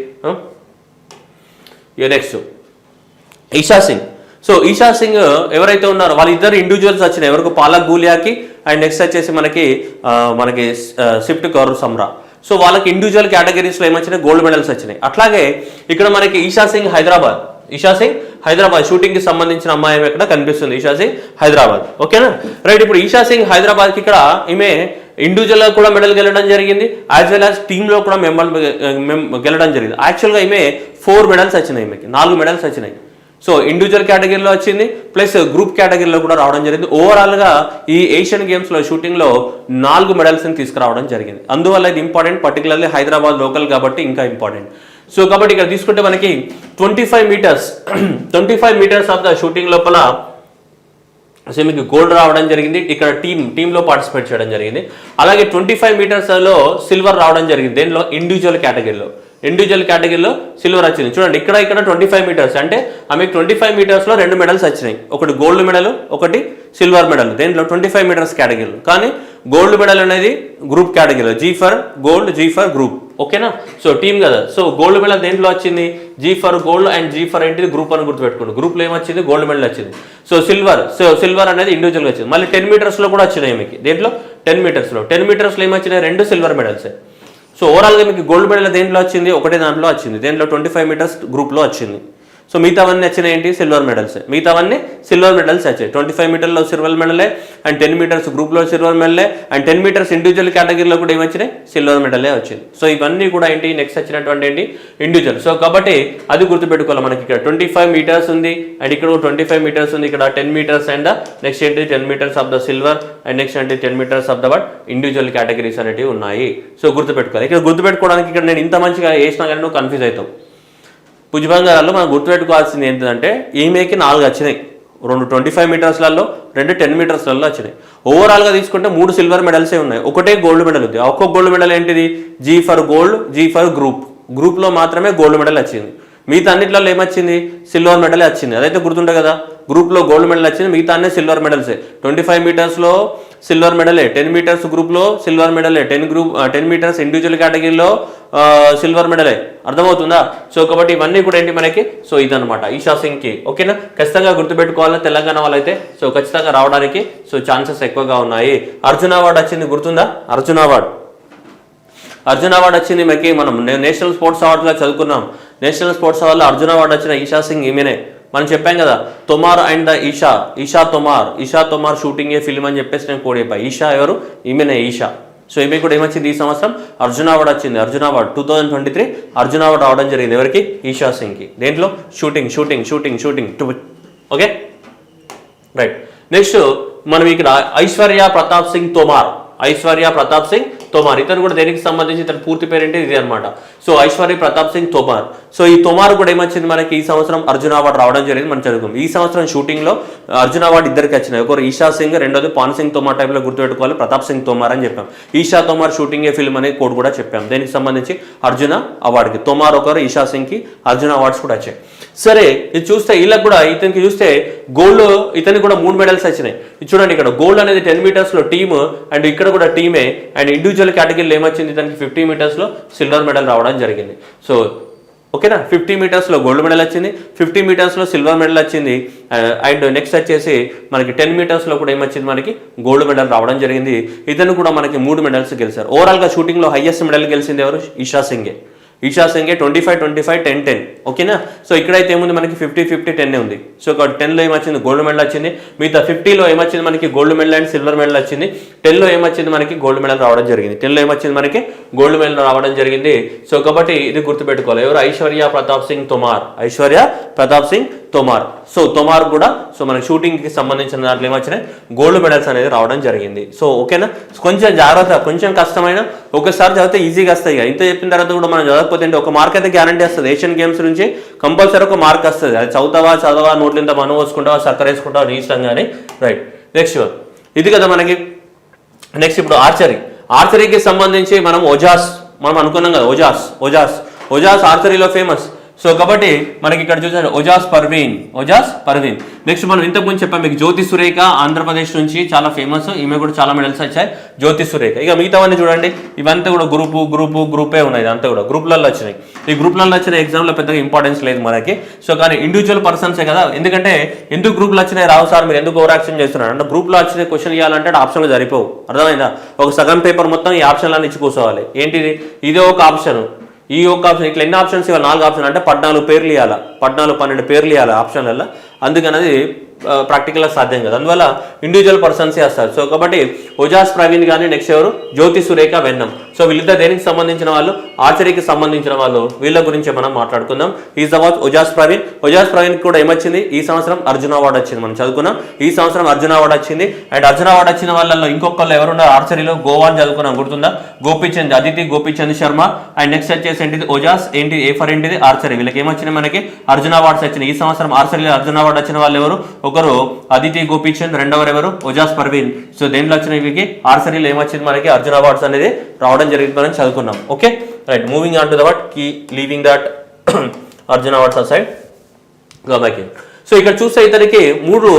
నెక్స్ట్ ఈషా సింగ్. సో ఈషా సింగ్ ఎవరైతే ఉన్నారో వాళ్ళిద్దరు ఇండివిజువల్స్ వచ్చినాయి. ఎవరికి, పాలక్ గులియాకి అండ్ నెక్స్ట్ వచ్చేసి మనకి షిఫ్ట్ కవర్ సమ్రా. సో వాళ్ళకి ఇండివిజువల్ కేటగిరీస్లో ఏమొచ్చినాయి, గోల్డ్ మెడల్స్ వచ్చినాయి. అట్లాగే ఇక్కడ మనకి ఈషా సింగ్ హైదరాబాద్ షూటింగ్కి సంబంధించిన అమ్మాయి ఇక్కడ కనిపిస్తుంది. ఈషా సింగ్ హైదరాబాద్. ఓకేనా, రైట్. ఇప్పుడు ఈషా సింగ్ హైదరాబాద్కి ఇక్కడ ఈమె ఇండివిజువల్గా కూడా మెడల్ గెలవడం జరిగింది, యాజ్ వెల్ యాజ్ టీంలో కూడా గెలవడం జరిగింది. యాక్చువల్గా ఈమె 4 మెడల్స్ వచ్చినాయి, ఈమెకి 4 మెడల్స్ వచ్చినాయి. సో ఇండివిజువల్ కేటగిరీలో వచ్చింది, ప్లస్ గ్రూప్ కేటగిరీలో కూడా రావడం జరిగింది. ఓవరాల్గా ఈ ఏషియన్ గేమ్స్లో షూటింగ్లో 4 మెడల్స్ని తీసుకురావడం జరిగింది. అందువల్ల ఇది ఇంపార్టెంట్, పర్టికులర్లీ హైదరాబాద్ లోకల్ కాబట్టి ఇంకా ఇంపార్టెంట్. సో కాబట్టి ఇక్కడ తీసుకుంటే మనకి 25 మీటర్స్ ఆఫ్ ద షూటింగ్ లోపల సో మీకు గోల్డ్ రావడం జరిగింది. ఇక్కడ టీంలో పార్టిసిపేట్ చేయడం జరిగింది. అలాగే 25 మీటర్స్లో సిల్వర్ రావడం జరిగింది. దేనిలో ఇండివిజువల్ కేటగిరీలో సిల్వర్ వచ్చింది. చూడండి ఇక్కడ 25 మీటర్స్ అంటే ఆమెకు 25 మీటర్స్లో 2 మెడల్స్ వచ్చినాయి, ఒకటి గోల్డ్ మెడల్, ఒకటి సిల్వర్ మెడల్. దేంట్లో 25 మీటర్స్ కేటగిరీలో. కానీ గోల్డ్ మెడల్ అనేది గ్రూప్ కేటగిరీలో, G for gold, G for group. ఓకేనా? సో టీం కదా. సో గోల్డ్ మెడల్ దేంట్లో వచ్చింది? G for gold and G for ఏంటిది? గ్రూప్ అని గుర్తుపెట్టుకోండి. గ్రూప్లో ఏమొచ్చింది? గోల్డ్ మెడల్ వచ్చింది. సో సిల్వర్ అనేది ఇండివిజువల్గా వచ్చింది. మళ్ళీ 10 మీటర్స్లో కూడా వచ్చినాయి మీకు. దేంట్లో 10 మీటర్స్లో ఏమొచ్చినాయి? 2 సిల్వర్ మెడల్స్. సో ఓవరాల్గా మీకు గోల్డ్ మెడల్ దేంట్లో వచ్చింది? ఒకటే దాంట్లో వచ్చింది. దేంట్లో 25 మీటర్స్ గ్రూప్లో వచ్చింది. సో మిగతావన్నీ వచ్చినాయి ఏంటి? సిల్వర్ మెడల్స్ వచ్చాయి. 25 మీటర్లో సిల్వర్ మెడలే, అండ్ 10 మీటర్స్ గ్రూప్లో సిల్వర్ మెడలే, అండ్ 10 మీటర్స్ ఇండివిజువల్ కేటగిరీలో కూడా ఏమొచ్చినాయి? సిల్వర్ మెడలే వచ్చింది. సో ఇవన్నీ కూడా ఏంటి? నెక్స్ట్ వచ్చినటువంటి ఏంటి? ఇండివిజువల్. సో కాబట్టి అది గుర్తుపెట్టుకోవాలి. మనకి ఇక్కడ 25 మీటర్స్ ఉంది, అండ్ ఇక్కడ 25 మీటర్స్ ఉంది, ఇక్కడ 10 మీటర్స్ అండ్ నెక్స్ట్ ఏంటి? 10 metres of the silver, and next ఏంటి? 10 metres of the individual categories అనేవి ఉన్నాయి. సో గుర్తుపెట్టుకోవాలి. ఇక్కడ గుర్తుపెట్టుకోవడానికి ఇక్కడ నేను ఇంత మంచిగా వేసినా కానీ నువ్వు కన్ఫ్యూజ్ అవుతావు. భుజభంగారాల్లో మనం గుర్తుపెట్టుకోవాల్సింది ఏంటంటే ఈమెకి 4 వచ్చినాయి, 2 25 మీటర్స్లలో, 2 10 మీటర్స్లలో వచ్చినాయి. ఓవరాల్గా తీసుకుంటే 3 సిల్వర్ మెడల్సే ఉన్నాయి, ఒకటే గోల్డ్ మెడల్ ఉంది. ఒక్కొక్క గోల్డ్ మెడల్ ఏంటిది? G for gold, G for గ్రూప్లో మాత్రమే గోల్డ్ మెడల్ వచ్చింది. మిగతా అన్నింటిలో ఏమొచ్చింది? సిల్వర్ మెడలే వచ్చింది. అదైతే గుర్తుంటే కదా. గ్రూప్లో గోల్డ్ మెడల్ వచ్చింది, మిగతా అన్నీ సిల్వర్ మెడల్సే. 25 మీటర్స్లో సిల్వర్ మెడలే, 10 మీటర్స్ గ్రూప్లో సిల్వర్ మెడలే, 10 మీటర్స్ ఇండివిజువల్ కేటగిరీలో సిల్వర్ మెడలే. అర్థమవుతుందా? సో కాబట్టి ఇవన్నీ కూడా ఏంటి మనకి? సో ఇదనమాట ఈషా సింగ్కి. ఓకేనా? ఖచ్చితంగా గుర్తుపెట్టుకోవాలి తెలంగాణ వాళ్ళైతే. సో ఖచ్చితంగా రావడానికి సో ఛాన్సెస్ ఎక్కువగా ఉన్నాయి. అర్జున్ అవార్డు వచ్చింది, గుర్తుందా? అర్జున్ అవార్డు వచ్చింది మనకి. మనం నేషనల్ స్పోర్ట్స్ అవార్డులో చదువుకున్నాం. నేషనల్ స్పోర్ట్స్ అవార్డులో అర్జున్ అవార్డు వచ్చిన ఈషా సింగ్ ఈమెనే. మనం చెప్పాం కదా, Tomar and the Esha Tomar shooting a film అని చెప్పేసి నేను కోడ్ చెప్పాను. ఈషా ఎవరు? ఈమెనే ఈషా. సో ఈమె కూడా ఏమొచ్చింది? ఈ సంవత్సరం అర్జున్ అవార్డు వచ్చింది. అర్జున్ అవార్డు 2023 అర్జున్ అవార్డు రావడం జరిగింది. ఎవరికి? ఈషా సింగ్కి. దేంట్లో? షూటింగ్. Okay right. నెక్స్ట్ మనం ఇక్కడ ఐశ్వర్య ప్రతాప్ సింగ్ తోమార్. ఇతను కూడా దేనికి సంబంధించి ఇతను పూర్తి పేరేంటి? ఇది అనమాట. సో ఐశ్వర్య ప్రతాప్ సింగ్ తోమార్. సో ఈ తోమార్ కూడా ఏమొచ్చింది మనకి? ఈ సంవత్సరం అర్జున్ అవార్డు రావడం జరిగింది. మనం చదువుకుందాం. ఈ సంవత్సరం షూటింగ్లో అర్జున్ అవార్డు ఇద్దరికి వచ్చినాయి. ఒకరు ఈషా సింగ్, రెండోది పాన్ సింగ్ తోమార్ టైప్లో గుర్తుపెట్టుకోవాలి. ప్రతాప్ సింగ్ తోమార్ అని చెప్పాం. Isha Tomar shooting a film అనే కోడ్ కూడా చెప్పాం. దేనికి సంబంధించి? అర్జున అవార్డుకి. తోమార్ ఒకరు, ఈషా సింగ్కి అర్జున అవార్డ్స్ కూడా వచ్చాయి. సరే ఇది చూస్తే వీళ్ళకి కూడా ఇతనికి చూస్తే గోల్డ్ ఇతనికి కూడా 3 మెడల్స్ వచ్చినాయి. చూడండి ఇక్కడ గోల్డ్ అనేది 10 మీటర్స్లో టీమ్, అండ్ ఇక్కడ కూడా టీమే, అండ్ ఇండివిజువల్ కేటగిరీలో ఏమొచ్చింది? ఇతనికి 50 మీటర్స్లో సిల్వర్ మెడల్ రావడం జరిగింది. సో ఓకేనా? 50 మీటర్స్లో గోల్డ్ మెడల్ వచ్చింది, 50 మీటర్స్లో సిల్వర్ మెడల్ వచ్చింది, అండ్ నెక్స్ట్ వచ్చేసి మనకి 10 మీటర్స్లో కూడా ఏమొచ్చింది? మనకి గోల్డ్ మెడల్ రావడం జరిగింది. ఇతను కూడా మనకి 3 మెడల్స్ గెలిచారు. ఓవరాల్గా షూటింగ్లో హైయెస్ట్ మెడల్ గెలిచింది ఎవరు? ఈషా సింగే 25-25 10-10. ఓకేనా? సో ఇక్కడైతే ఏముంది? మనకి 50-50-10 ఉంది. సో 10లో ఏమొచ్చింది? గోల్డ్ మెడల్ వచ్చింది. మిగతా 50లో ఏమొచ్చింది? మనకి gold medal and silver medal వచ్చింది. 10లో ఏమొచ్చింది? మనకి గోల్డ్ మెడల్ రావడం జరిగింది. సో కాబట్టి ఇది గుర్తుపెట్టుకోవాలి. ఎవరు? ఐశ్వర్య ప్రతాప్ సింగ్ తోమార్. సో తోమార్ కూడా సో మనకి షూటింగ్కి సంబంధించిన దాంట్లో ఏమొచ్చినాయి? గోల్డ్ మెడల్స్ అనేది రావడం జరిగింది. సో ఓకేనా? కొంచెం జాగ్రత్త, కొంచెం కష్టమైన, ఒకసారి చదివితే ఈజీగా వస్తాయి. ఇంత చెప్పిన తర్వాత కూడా మనం చదవకపోతే ఒక మార్క్ అయితే గ్యారంటీ వస్తుంది. ఏషియన్ గేమ్స్ నుంచి కంపల్సరీ ఒక మార్క్ వస్తుంది. అది చదవా నోట్లు ఇంత మనం వేసుకుంటావా, చక్కెర వేసుకుంటావా నీ ఇష్టం కానీ. రైట్. నెక్స్ట్ ఇది కదా మనకి. నెక్స్ట్ ఇప్పుడు ఆర్చరీకి సంబంధించి మనం అనుకున్నాం కదా. ఓజాస్ ఆర్చరీలో ఫేమస్. సో కాబట్టి మనకి ఇక్కడ చూసారు ఓజాస్ పర్వీన్. నెక్స్ట్ మనం ఇంతకుముందు చెప్పాం మీకు జ్యోతి సురేఖ ఆంధ్రప్రదేశ్ నుంచి చాలా ఫేమస్. ఈమె కూడా చాలా మెడల్స్ వచ్చాయి. జ్యోతి సురేఖ. ఇక మిగతావన్నీ చూడండి, ఇవంతా కూడా గ్రూపే ఉన్నాయి. ఇదంతా కూడా గ్రూప్లలో వచ్చినాయి. ఈ గ్రూప్లలో వచ్చిన ఎగ్జామ్లో పెద్దగా ఇంపార్టెన్స్ లేదు మనకి. సో కానీ ఇండివిజువల్ పర్సన్సే కదా. ఎందుకంటే ఎందుకు గ్రూప్లో వచ్చినాయి రావు సార్, మీరు ఎందుకు ఓవర్ యాక్షన్ చేస్తున్నారు అంటే, గ్రూప్లో వచ్చిన క్వశ్చన్ ఇవ్వాలంటే ఆప్షన్లు సరిపోవు. అర్థమైందా? ఒక సగం పేపర్ మొత్తం ఈ ఆప్షన్లను ఇచ్చి కూర్చోవాలి. ఏంటిది? ఇదే ఒక ఆప్షన్, ఈ ఒక్క ఆప్షన్. ఇట్లా ఎన్ని ఆప్షన్స్ ఇవ్వాలి? 4 ఆప్షన్ అంటే 14 పేర్లు ఇవ్వాలి. 14-12 పేర్లు ఇవ్వాలి ఆప్షన్లలో. అందుకని అది ప్రాక్టికల్ సాధ్యం కదా, అందువల్ల ఇండివిజువల్ పర్సన్సే వస్తారు. సో కాబట్టి ఓజాస్ ప్రవీణ్ కానీ నెక్స్ట్ ఎవరు జ్యోతి సురేఖ వెన్నం. సో వీళ్ళిద్దరు దేనికి సంబంధించిన వాళ్ళు, ఆర్చరీకి సంబంధించిన వాళ్ళు. వీళ్ళ గురించి మనం మాట్లాడుకుందాం. Is about Ojas Praveen. ఓజాస్ ప్రవీణ్ కూడా ఏమొచ్చింది, ఈ సంవత్సరం అర్జున అవార్డు వచ్చింది, మనం చదువుకున్నాం. ఈ సంవత్సరం అర్జున అవార్డు వచ్చింది. అండ్ అర్జున అవార్డు వచ్చిన వాళ్ళలో ఇంకొకళ్ళు ఎవరున్నారు ఆర్చరీలో, గోవా అని చదువుకున్నాం, గుర్తుందా, గోపీచంద్, అదితి గోపీచంద్ శర్మ. అండ్ నెక్స్ట్ వచ్చేసి ఏంటిది ఓజాస్, ఏంటి ఏ ఫర్ ఏంటిది ఆర్చరీ. వీళ్ళకి ఏమొచ్చినాయి మనకి అర్జున అవార్డ్స్ వచ్చినాయి. ఈ సంవత్సరం ఆర్చరీలో అర్జున అవార్డు వచ్చిన వాళ్ళు ఎవరు, ఒకరు అదితి గోపీచంద్, రెండవరు ఎవరు ఓజాస్ పర్వీన్. సో దేంట్లో వచ్చినాయి వీరికి ఆర్చరీలో ఏమొచ్చింది మనకి అర్జున అవార్డ్స్ అనేది రావడం జరిగింది, మనం చదువుకున్నాం. Okay right, moving on to the what key leaving that Arjuna awards aside go back in. So ఇక్కడ చూస్తే ఇతనికి 3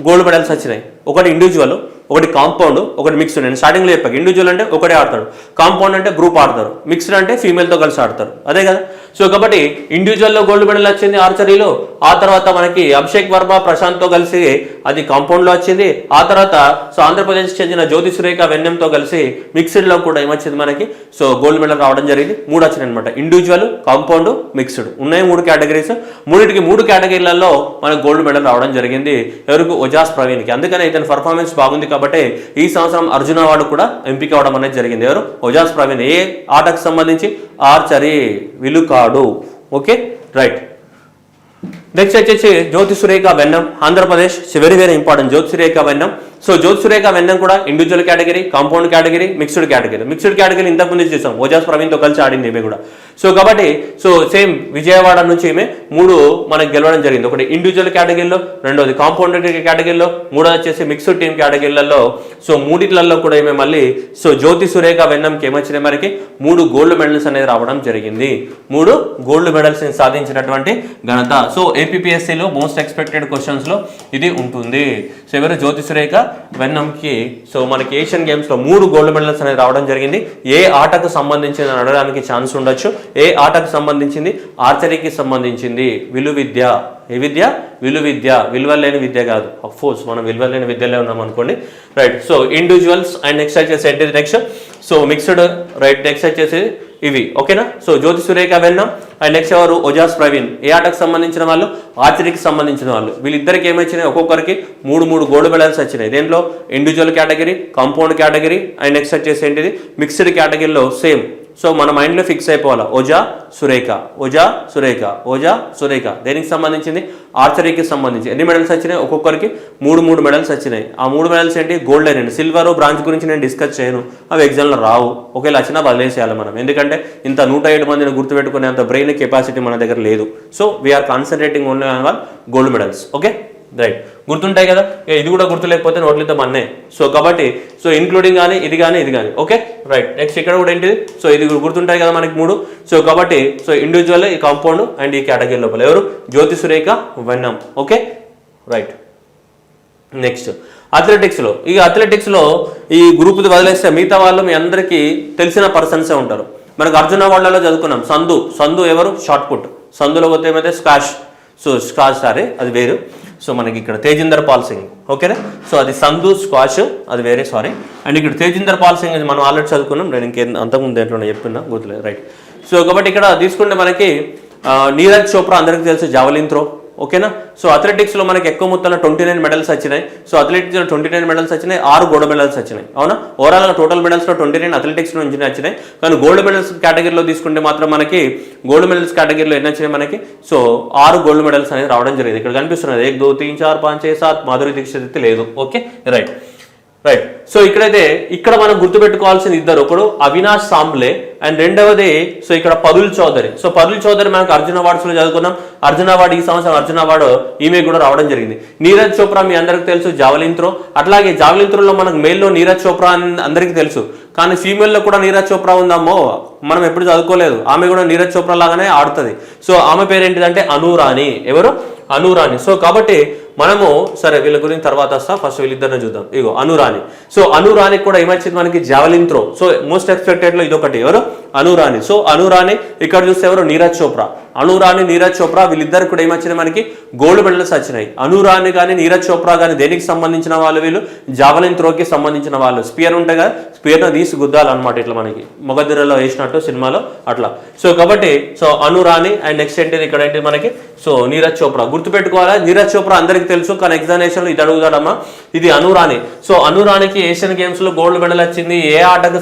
గోల్డ్ మెడల్స్ వచ్చినాయి. ఒకటి ఇండివిజువల్, ఒకటి కాంపౌండ్, ఒకటి మిక్స్డ్. నేను స్టార్టింగ్లో చెప్పాక ఇండివిజువల్ అంటే ఒకటే ఆడతాడు, కాంపౌండ్ అంటే గ్రూప్ ఆడతారు, మిక్స్డ్ అంటే ఫీమేల్తో కలిసి ఆడతారు, అదే కదా. సో కాబట్టి ఇండివిజువల్లో గోల్డ్ మెడల్ వచ్చింది ఆర్చరీలో. ఆ తర్వాత మనకి అభిషేక్ వర్మ ప్రశాంత్తో కలిసి అది కాంపౌండ్లో వచ్చింది. ఆ తర్వాత సో ఆంధ్రప్రదేశ్ చెందిన జ్యోతి సురేఖ వెన్నెంతో కలిసి మిక్స్డ్లో కూడా ఏమొచ్చింది మనకి సో గోల్డ్ మెడల్ రావడం జరిగింది. 3 వచ్చినాయి అనమాట, ఇండివిజువల్, కాంపౌండ్, మిక్స్డ్ ఉన్నాయి 3 కేటగిరీస్. 3 కేటగిరీలలో మనకు గోల్డ్ మెడల్ రావడం జరిగింది. ఎవరికి ఓజాస్ ప్రవీణ్కి. అందుకనే ఇతని పర్ఫార్మెన్స్ బాగుంది కాబట్టి ఈ సంవత్సరం అర్జున అవార్డు కూడా ఎంపిక అవడం అనేది జరిగింది. ఎవరు ఓజాస్ ప్రవీణ్. ఏ ఆటకు సంబంధించి ఆర్చరీ, విలుకాడు. Okay right. నెక్స్ట్ వచ్చేసి Jyothi Surekha Vennam, Andhra Pradesh. Very very important Jyothi Surekha Vennam. So Jyothi Surekha Vennam కూడా individual category, compound category, mixed category. Mixed category ఇంతకుముందు చూసాం, ఓజాస్ ప్రవీణ్తో కలిసి ఆడింది ఈమె కూడా. సో కాబట్టి సో సేమ్ విజయవాడ నుంచి ఈమె 3 మనకి గెలవడం జరిగింది. ఒకటి ఇండివిజువల్ కేటగిరీలో, రెండోది కాంపౌండ్ కేటగిరీలో, మూడోది వచ్చేసి మిక్స్డ్ టీమ్ కేటగిరీలలో. సో 3 కూడా ఈమె మళ్ళీ సో జ్యోతి సురేఖ వెన్నంకి ఏమొచ్చినాయి మనకి 3 గోల్డ్ మెడల్స్ అనేది రావడం జరిగింది. 3 గోల్డ్ మెడల్స్ సాధించినటువంటి ఘనత. సో ఏపీఎస్సీలో మోస్ట్ ఎక్స్పెక్టెడ్ క్వశ్చన్స్ లో ఇది ఉంటుంది. సో ఎవరు జ్యోతి సురేఖ వెన్నంకి సో మనకి ఏషియన్ గేమ్స్ లో 3 గోల్డ్ మెడల్స్ అనేది రావడం జరిగింది. ఏ ఆటకు సంబంధించింది అడగడానికి ఛాన్స్ ఉండొచ్చు. ఏ ఆటకు సంబంధించింది, ఆర్చరీకి సంబంధించింది. విలువిద్య, ఏ విద్య, విలువిద్య, విలువలేని విద్య కాదు. అఫ్కోర్స్ మనం విలువలేని విద్యలో ఉన్నాం అనుకోండి. Right. So individuals and next వచ్చేసి ఏంటిది next so mixed. Right. Next వచ్చేసి ఇవి ఓకేనా. So Jyothi Surekha Vennam and next ఎవరు ఓజాస్ ప్రవీణ్. ఏ ఆటకు సంబంధించిన వాళ్ళు, ఆర్చరీకి సంబంధించిన వాళ్ళు. వీళ్ళిద్దరికి ఏమొచ్చినాయి, ఒక్కొక్కరికి 3 గోల్డ్ మెడల్స్ వచ్చినాయి. దేంట్లో individual category, compound category and next వచ్చేసి ఏంటిది మిక్స్డ్ కేటగిరీలో సేమ్. సో మన మైండ్లో ఫిక్స్ అయిపోవాలి, ఓజా సురేఖ, ఓజా సురేఖ, ఓజా సురేఖ. దేనికి సంబంధించింది, ఆర్చరీకి సంబంధించి. ఎన్ని మెడల్స్ వచ్చినాయి, ఒక్కొక్కరికి 3 మెడల్స్ వచ్చినాయి. ఆ 3 మెడల్స్ ఏంటి, గోల్డ్ అయినండి. సిల్వర్, బ్రాంజ్ గురించి నేను డిస్కస్ చేయను, అవి ఎగ్జామ్లో రావు. ఒకవేళ వచ్చినా వదిలేసేయాలి మనం, ఎందుకంటే ఇంత 107 మందిని గుర్తుపెట్టుకునే అంత బ్రెయిన్ కెపాసిటీ మన దగ్గర లేదు. So we are concentrating only on gold medals. Okay right. గుర్తుంటాయి కదా, ఇది కూడా గుర్తు లేకపోతే నోట్లతో మన్నే. సో కాబట్టి సో ఇంక్లూడింగ్ కానీ ఇది కానీ ఇది కానీ. Okay right. నెక్స్ట్ ఇక్కడ కూడా ఏంటిది, సో ఇది గుర్తుంటాయి కదా మనకి 3. సో కాబట్టి సో ఇండివిజువల్, ఈ కాంపౌండ్ అండ్ ఈ కేటగిరీ లోపల ఎవరు, Jyothi Surekha Vennam. Okay right. Next అథ్లెటిక్స్లో. ఈ అథ్లెటిక్స్లో ఈ గ్రూప్ వదిలేస్తే మిగతా వాళ్ళు మీ అందరికీ తెలిసిన పర్సన్సే ఉంటారు. మనకు అర్జున అవార్డులలో చదువుకున్నాం. సంధు ఎవరు, షార్ట్ పుట్. సంధులో పోతే ఏమైతే స్క్వాష్. సో స్క్వాష్ సారీ అది వేరు. సో మనకి ఇక్కడ తేజిందర్ పాల్ సింగ్. ఓకేనా. సో అది సంధు స్క్వాష్, అది వేరే సారీ. అండ్ ఇక్కడ తేజిందర్ పాల్ సింగ్ మనం ఆల్రెడీ చదువుకున్నాం. నేను ఇంకేం అంతకుముందు దేంట్లో చెప్తున్నా గుర్తులేదు. రైట్. సో కాబట్టి ఇక్కడ తీసుకుంటే మనకి నీరజ్ చోప్రా అందరికీ తెలుసు, జావలిన్ త్రో. ఓకేనా. సో అథ్లెటిక్స్లో మనకి ఎక్కువ మొత్తంలో 29 మెడల్స్ వచ్చినాయి. సో అథ్లెటిక్స్లో 29 మెడల్స్ వచ్చినాయి, 6 గోల్డ్ మెడల్స్ వచ్చినాయి. అవునా. ఓవరాల్గా టోటల్ మెడల్స్లో 29 అథ్లెటిక్స్ నుంచి వచ్చినాయి. కానీ గోల్డ్ మెడల్స్ కేటగిరీలో తీసుకుంటే మాత్రం మనకి గోల్డ్ మెడల్స్ కేటగిరీలో ఎన్ని వచ్చినాయి మనకి, సో 6 గోల్డ్ మెడల్స్ అనేది రావడం జరిగింది. ఇక్కడ కనిపిస్తున్నది 1 2 3 4 5 6 7. మాధురి దీక్షిత్ అయితే లేదు. Okay right. రైట్. సో ఇక్కడైతే ఇక్కడ మనం గుర్తుపెట్టుకోవాల్సిన ఇద్దరు, ఒకడు అవినాష్ సాంబ్లే అండ్ రెండవది సో ఇక్కడ పరుల్ చౌదరి. సో పరుల్ చౌదరి మనకు అర్జున అవార్డ్స్లో చదువుకున్నాం. అర్జున అవార్డు ఈ సంవత్సరం అర్జున అవార్డు ఈమె కూడా రావడం జరిగింది. నీరజ్ చోప్రా మీ అందరికి తెలుసు, జావలిన్ త్రో. అట్లాగే జావలిన్ త్రోలో మనకు మేల్లో నీరజ్ చోప్రా అని అందరికీ తెలుసు. కానీ ఫీమేల్లో కూడా నీరజ్ చోప్రా ఉందమ్మో, మనం ఎప్పుడు చదువుకోలేదు. ఆమె కూడా నీరజ్ చోప్రా లాగానే ఆడుతుంది. సో ఆమె పేరు ఏంటిదంటే అనురాణి. ఎవరు, అనురాణి. సో కాబట్టి మనము సరే వీళ్ళ గురించి తర్వాత వస్తా, ఫస్ట్ వీళ్ళిద్దరిని చూద్దాం. ఇగో అనురాణి. సో అనురాణికి కూడా ఏమొచ్చింది మనకి, javelin throw. So most expected లో ఇదొకటి, ఎవరు, అనురాణి. సో అనురాణి. ఇక్కడ చూస్తే ఎవరు, నీరజ్ చోప్రా. అనురాని నీరజ్ చోప్రా వీళ్ళిద్దరు కూడా ఏమొచ్చినాయి మనకి గోల్డ్ మెడల్స్ వచ్చినాయి. అనురాని కానీ నీరజ్ చోప్రా కానీ దేనికి సంబంధించిన వాళ్ళు వీళ్ళు జావలిన్ త్రోకి సంబంధించిన వాళ్ళు. స్పియర్ ఉంటాయి కదా, స్పియర్ను తీసి గుద్దాలన్నమాట ఇట్లా మనకి మొగదిరలో వేసినట్టు సినిమాలో అట్లా. సో కాబట్టి సో అనురాని అండ్ నెక్స్ట్ ఏంటిది ఇక్కడ ఏంటి మనకి సో నీరజ్ చోప్రా గుర్తుపెట్టుకోవాలా. నీరజ్ చోప్రా అందరికీ తెలుసు కానీ ఎగ్జామినేషన్లో ఇది అడుగుతాడమ్మా, ఇది అనురాని. సో అనురానికి ఏషియన్ గేమ్స్ లో గోల్డ్ మెడల్ వచ్చింది, ఏ ఆటకు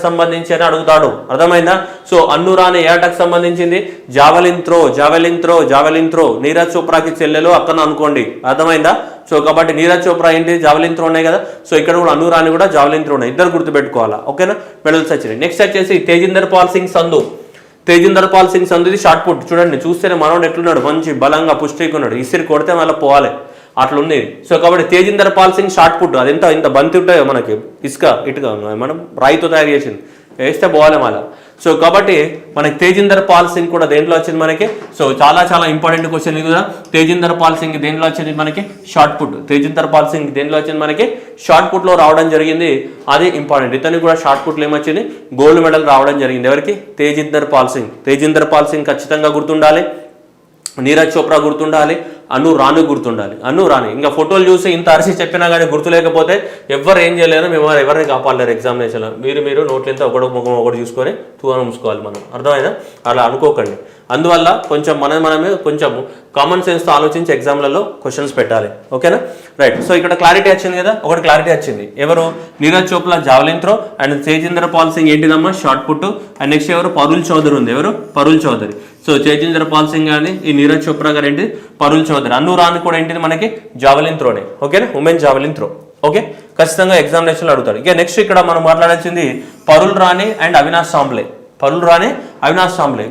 సంబంధించి అని అడుగుతాడు, అర్థమైందా. సో అనురాని ఏ ఆటకు సంబంధించింది, జావలిన్ త్రో. నీరజ్ చోప్రాకి చెల్లెలు అక్కన అనుకోండి, అర్థమైందా. సో కాబట్టి నీరజ్ చోప్రా ఏంటి జావలిన్ త్రో ఉన్నాయి కదా, సో ఇక్కడ కూడా అనురాని కూడా జావలిన్ త్రో ఉన్నాయి, ఇద్దరు గుర్తుపెట్టుకోవాలా, ఓకేనా. మెడల్స్ వచ్చినాయి. నెక్స్ట్ వచ్చేసి తేజిందర్ పాల్ సింగ్ సంధుది షార్ట్ పుట్ చూడండి, చూస్తేనే మనోడు ఎట్లున్నాడు, మంచి బలంగా పుష్టిగా ఉన్నాడు, ఇసిరి కొడితే మళ్ళీ పోవాలి అట్లుంది. సో కాబట్టి తేజిందర్ పాల్ సింగ్ షార్ట్ పుట్ అది ఇంత బంతి ఉంటాయో మనకి ఇటుక మనం రాయితో తయారు చేసింది, వేస్తే పోవాలి మళ్ళీ. సో కాబట్టి మనకి తేజిందర్ పాల్ సింగ్ కూడా దేంట్లో వచ్చింది మనకి, సో చాలా ఇంపార్టెంట్ క్వశ్చన్ ఇది కూడా. తేజిందర్ పాల్ సింగ్ దేంట్లో వచ్చింది మనకి షార్ట్ పుట్, తేజిందర్ పాల్ సింగ్ దేంట్లో వచ్చింది మనకి షార్ట్ పుట్లో రావడం జరిగింది, అది ఇంపార్టెంట్. ఇతనికి కూడా షార్ట్ పుట్లో ఏమొచ్చింది గోల్డ్ మెడల్ రావడం జరిగింది. ఎవరికి, తేజిందర్ పాల్ సింగ్ ఖచ్చితంగా గుర్తుండాలి, నీరజ్ చోప్రా గుర్తుండాలి, అనురాని గుర్తుండాలి. అనురాని ఇంకా ఫోటోలు చూసి ఇంత అరిసి చెప్పినా కానీ గుర్తు లేకపోతే ఎవరు ఏం చేయలేరు, మేము ఎవరిని కాపాడలేరు ఎగ్జామినేషన్లో. మీరు నోట్లు ఎంత ఒకటి చూసుకొని తూన మూసుకోవాలి మనం, అర్థమైనా, అలా అనుకోకండి. అందువల్ల కొంచెం మనమే కొంచెం కామన్ సెన్స్తో ఆలోచించి ఎగ్జామ్లలో క్వశ్చన్స్ పెట్టాలి, ఓకేనా. రైట్. సో ఇక్కడ క్లారిటీ వచ్చింది కదా, ఒకటి క్లారిటీ వచ్చింది. ఎవరు, Neeraj Chopra javelin throw and Tejinder Pal Singh ఏంటిదమ్మా షార్ట్ పుట్. అండ్ నెక్స్ట్ ఎవరు, పరుల్ చౌదరి ఉంది. ఎవరు, పరుల్ చౌదరి. సో తేజిందర్ పాల్ సింగ్ కానీ ఈ నీరజ్ చోప్రా గారు ఏంటి పరుల్ చౌదరి. అనురాని కూడా ఏంటిది మనకి జావలిన్ త్రోనే, ఓకేనా, ఉమెన్ జావలిన్ త్రో. ఓకే, ఖచ్చితంగా ఎగ్జామినేషన్లో అడుగుతాడు. ఇక నెక్స్ట్ ఇక్కడ మనం మాట్లాడాల్సింది పరుల్ రాణి అండ్ అవినాష్ సాంబ్లే.